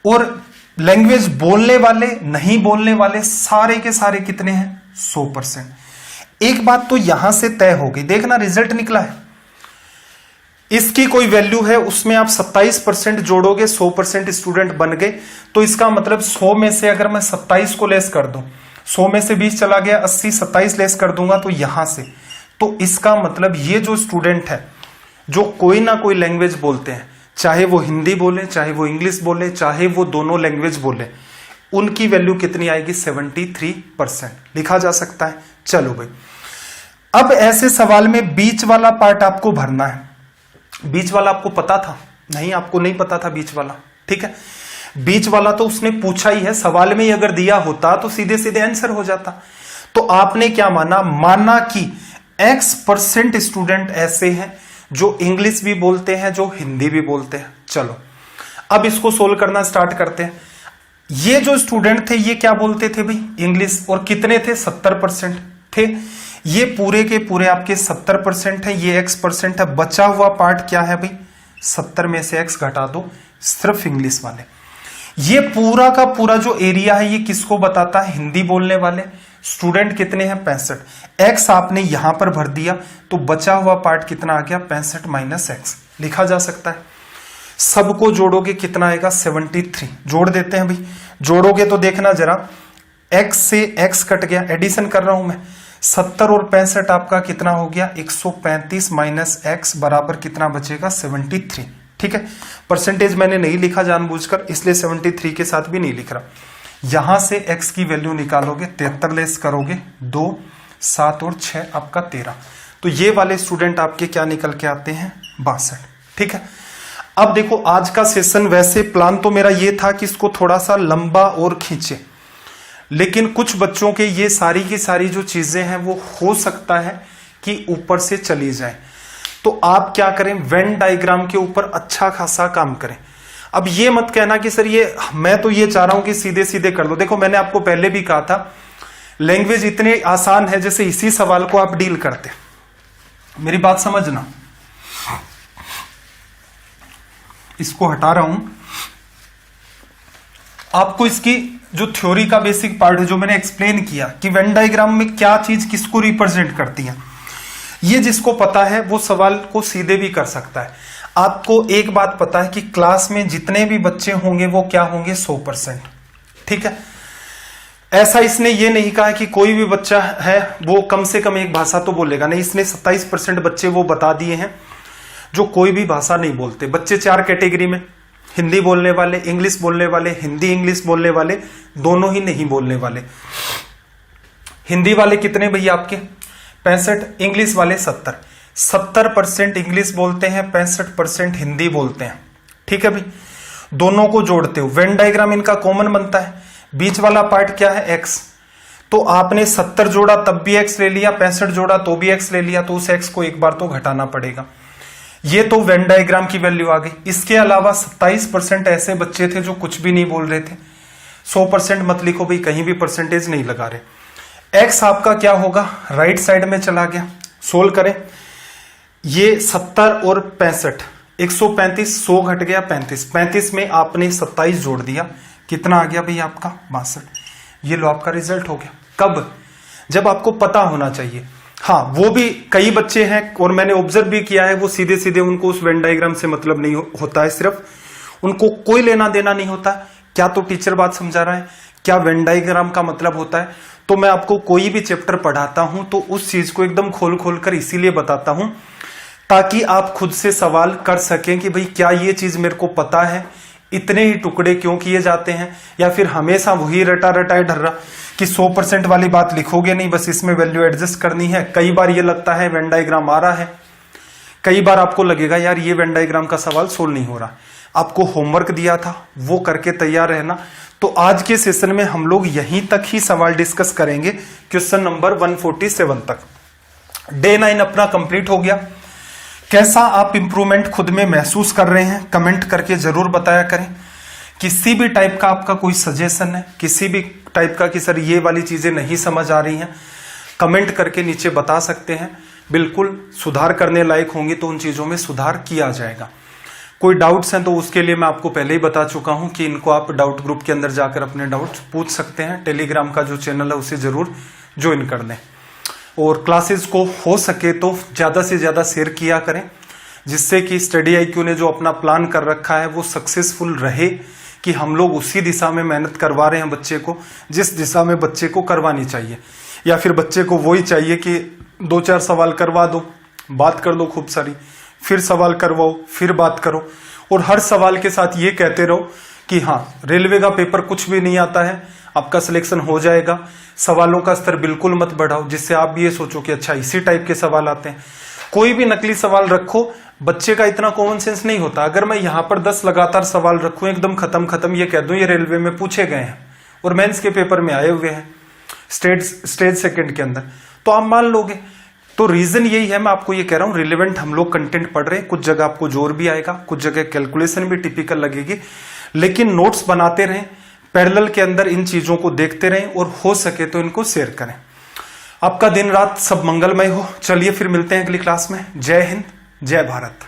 और लैंग्वेज बोलने वाले नहीं बोलने वाले सारे के सारे कितने हैं, 100%। एक बात तो यहां से तय हो गई, देखना रिजल्ट निकला है, इसकी कोई वैल्यू है, उसमें आप 27% जोड़ोगे, 100% स्टूडेंट बन गए। तो इसका मतलब 100 में से अगर मैं 27 को लेस कर दूं, 100 में से 20 चला गया, 80, 27 लेस कर दूंगा तो यहां से, तो इसका मतलब ये जो स्टूडेंट है जो कोई ना कोई लैंग्वेज बोलते हैं, चाहे वो हिंदी बोले, चाहे वो इंग्लिश बोले, चाहे वो दोनों लैंग्वेज बोले, उनकी वैल्यू कितनी आएगी, 73% लिखा जा सकता है। चलो भाई, अब ऐसे सवाल में बीच वाला पार्ट आपको भरना है। बीच वाला आपको पता था? नहीं, आपको नहीं पता था बीच वाला, ठीक है। बीच वाला तो उसने पूछा ही है, सवाल में ही अगर दिया होता तो सीधे सीधे आंसर हो जाता। तो आपने क्या माना कि X% स्टूडेंट ऐसे हैं जो इंग्लिश भी बोलते हैं, जो हिंदी भी बोलते हैं। चलो अब इसको सोल्व करना स्टार्ट करते हैं। ये जो स्टूडेंट थे ये क्या बोलते थे भाई, इंग्लिश, और कितने थे, 70% थे। ये पूरे के पूरे आपके 70% है, ये X% है। बचा हुआ पार्ट क्या है भाई, 70 में से X घटा दो, सिर्फ इंग्लिश वाले। ये पूरा का पूरा जो एरिया है ये किसको बताता है, हिंदी बोलने वाले। स्टूडेंट कितने हैं, 65। X आपने यहां पर भर दिया तो बचा हुआ पार्ट कितना आ गया, 65 माइनस X लिखा जा सकता है। सबको जोड़ोगे कितना आएगा, 73। जोड़ देते हैं भाई, जोड़ोगे तो देखना जरा, X से X कट गया, एडिशन कर रहा हूं मैं, 70 और 65 आपका कितना हो गया, 135 माइनस X बराबर कितना बचेगा, 73। ठीक है, परसेंटेज मैंने नहीं लिखा जानबूझकर, इसलिए 73 के साथ भी नहीं लिख रहा। यहां से X की वैल्यू निकालोगे, 73 लेस करोगे, 2, 7 और 6 आपका 13। तो ये वाले स्टूडेंट आपके क्या निकल के आते हैं, 62। ठीक है, अब देखो आज का सेशन वैसे प्लान तो मेरा ये था कि इसको थोड़ा सा लंबा और खींचे, लेकिन कुछ बच्चों के ये सारी की सारी जो चीजें हैं वो हो सकता है कि ऊपर से चली जाए। तो आप क्या करें, वेन डायग्राम के ऊपर अच्छा खासा काम करें। अब ये मत कहना कि सर ये मैं तो ये चाह रहा हूं कि सीधे सीधे कर दो। देखो मैंने आपको पहले भी कहा था लैंग्वेज इतने आसान है जैसे इसी सवाल को आप डील करते। मेरी बात समझना, इसको हटा रहा हूं। आपको इसकी जो थ्योरी का बेसिक पार्ट है जो मैंने एक्सप्लेन किया कि वेन डायग्राम में क्या चीज किसको रिप्रेजेंट करती है, ये जिसको पता है वो सवाल को सीधे भी कर सकता है। आपको एक बात पता है कि क्लास में जितने भी बच्चे होंगे वो क्या होंगे, 100%। ठीक है, ऐसा इसने ये नहीं कहा कि कोई भी बच्चा है वो कम से कम एक भाषा तो बोलेगा, नहीं, इसने 27% बच्चे वो बता दिए हैं जो कोई भी भाषा नहीं बोलते। बच्चे 4 कैटेगरी में, हिंदी बोलने वाले, इंग्लिश बोलने वाले, हिंदी इंग्लिश बोलने वाले, दोनों ही नहीं बोलने वाले। हिंदी वाले कितने भैया आपके, 65, इंग्लिश वाले 70। 70% इंग्लिश बोलते हैं, 65% हिंदी बोलते हैं। ठीक है भाई, दोनों को जोड़ते हो, वेन डायग्राम इनका कॉमन बनता है। बीच वाला पार्ट क्या है, X। तो आपने 70 जोड़ा तब भी X ले लिया, 65 जोड़ा तो भी X ले लिया, तो उस X को एक बार तो घटाना पड़ेगा। ये तो वेन डायग्राम की वैल्यू आ गई। इसके अलावा 27% ऐसे बच्चे थे जो कुछ भी नहीं बोल रहे थे। 100% मत लिखो भाई, कहीं भी परसेंटेज नहीं लगा रहे। X आपका क्या होगा, राइट साइड में चला गया। सोल्व करें, ये 70 और 65, 135, 100 घट गया 35, 35 में आपने 27 जोड़ दिया, कितना आ गया भाई आपका, 62। ये लो आपका रिजल्ट हो गया। कब, जब आपको पता होना चाहिए। हाँ, वो भी कई बच्चे हैं और मैंने ऑब्जर्व भी किया है, वो सीधे सीधे उनको उस वेन डायग्राम से मतलब नहीं होता है, सिर्फ उनको कोई लेना देना नहीं होता। क्या तो टीचर बात समझा रहा है, क्या वेन डायग्राम का मतलब होता है। तो मैं आपको कोई भी चैप्टर पढ़ाता हूं तो उस चीज को एकदम खोल खोल कर इसीलिए बताता हूं ताकि आप खुद से सवाल कर सकें कि भाई क्या ये चीज मेरे को पता है, इतने ही टुकड़े क्यों किए जाते हैं, या फिर हमेशा वही रटा रटाए ढर्रा कि 100% वाली बात लिखोगे नहीं, बस इसमें वैल्यू एडजस्ट करनी है। कई बार ये लगता है वेन डायग्राम आ रहा है, कई बार आपको लगेगा यार ये वेन डायग्राम का सवाल सोल्व नहीं हो रहा। आपको होमवर्क दिया था वो करके तैयार रहना। तो आज के सेशन में हम लोग यहीं तक ही सवाल डिस्कस करेंगे, क्वेश्चन नंबर 147 तक। डे 9 अपना कंप्लीट हो गया। कैसा आप इंप्रूवमेंट खुद में महसूस कर रहे हैं कमेंट करके जरूर बताया करें। किसी भी टाइप का आपका कोई सजेशन है, किसी भी टाइप का कि सर ये वाली चीजें नहीं समझ आ रही हैं, कमेंट करके नीचे बता सकते हैं। बिल्कुल सुधार करने लायक होंगी तो उन चीजों में सुधार किया जाएगा। कोई डाउट्स हैं तो उसके लिए मैं आपको पहले ही बता चुका हूं कि इनको आप डाउट ग्रुप के अंदर जाकर अपने डाउट्स पूछ सकते हैं। टेलीग्राम का जो चैनल है उसे जरूर ज्वाइन कर लें, और क्लासेस को हो सके तो ज्यादा से ज्यादा शेयर किया करें, जिससे कि स्टडी IQ ने जो अपना प्लान कर रखा है वो सक्सेसफुल रहे, कि हम लोग उसी दिशा में मेहनत करवा रहे हैं बच्चे को जिस दिशा में बच्चे को करवानी चाहिए। या फिर बच्चे को वही चाहिए कि 2-4 सवाल करवा दो, बात कर लो खूब सारी, फिर सवाल करवाओ, फिर बात करो, और हर सवाल के साथ ये कहते रहो कि हाँ रेलवे का पेपर कुछ भी नहीं आता है, आपका सिलेक्शन हो जाएगा। सवालों का स्तर बिल्कुल मत बढ़ाओ, जिससे आप भी ये सोचो कि अच्छा इसी टाइप के सवाल आते हैं। कोई भी नकली सवाल रखो, बच्चे का इतना कॉमन सेंस नहीं होता। अगर मैं यहाँ पर 10 लगातार सवाल रखूं एकदम खत्म ये कह दूं ये रेलवे में पूछे गए हैं और मेंस के पेपर में आए हुए हैं स्टेज सेकंड के अंदर, तो आप मान लोगे। तो रीजन यही है, मैं आपको ये कह रहा हूं रिलेवेंट हम लोग कंटेंट पढ़ रहे हैं। कुछ जगह आपको जोर भी आएगा, कुछ जगह कैलकुलेशन भी टिपिकल लगेगी, लेकिन नोट्स बनाते रहें, पैरेलल के अंदर इन चीजों को देखते रहें, और हो सके तो इनको शेयर करें। आपका दिन रात सब मंगलमय हो। चलिए फिर मिलते हैं अगली क्लास में। जय हिंद, जय भारत।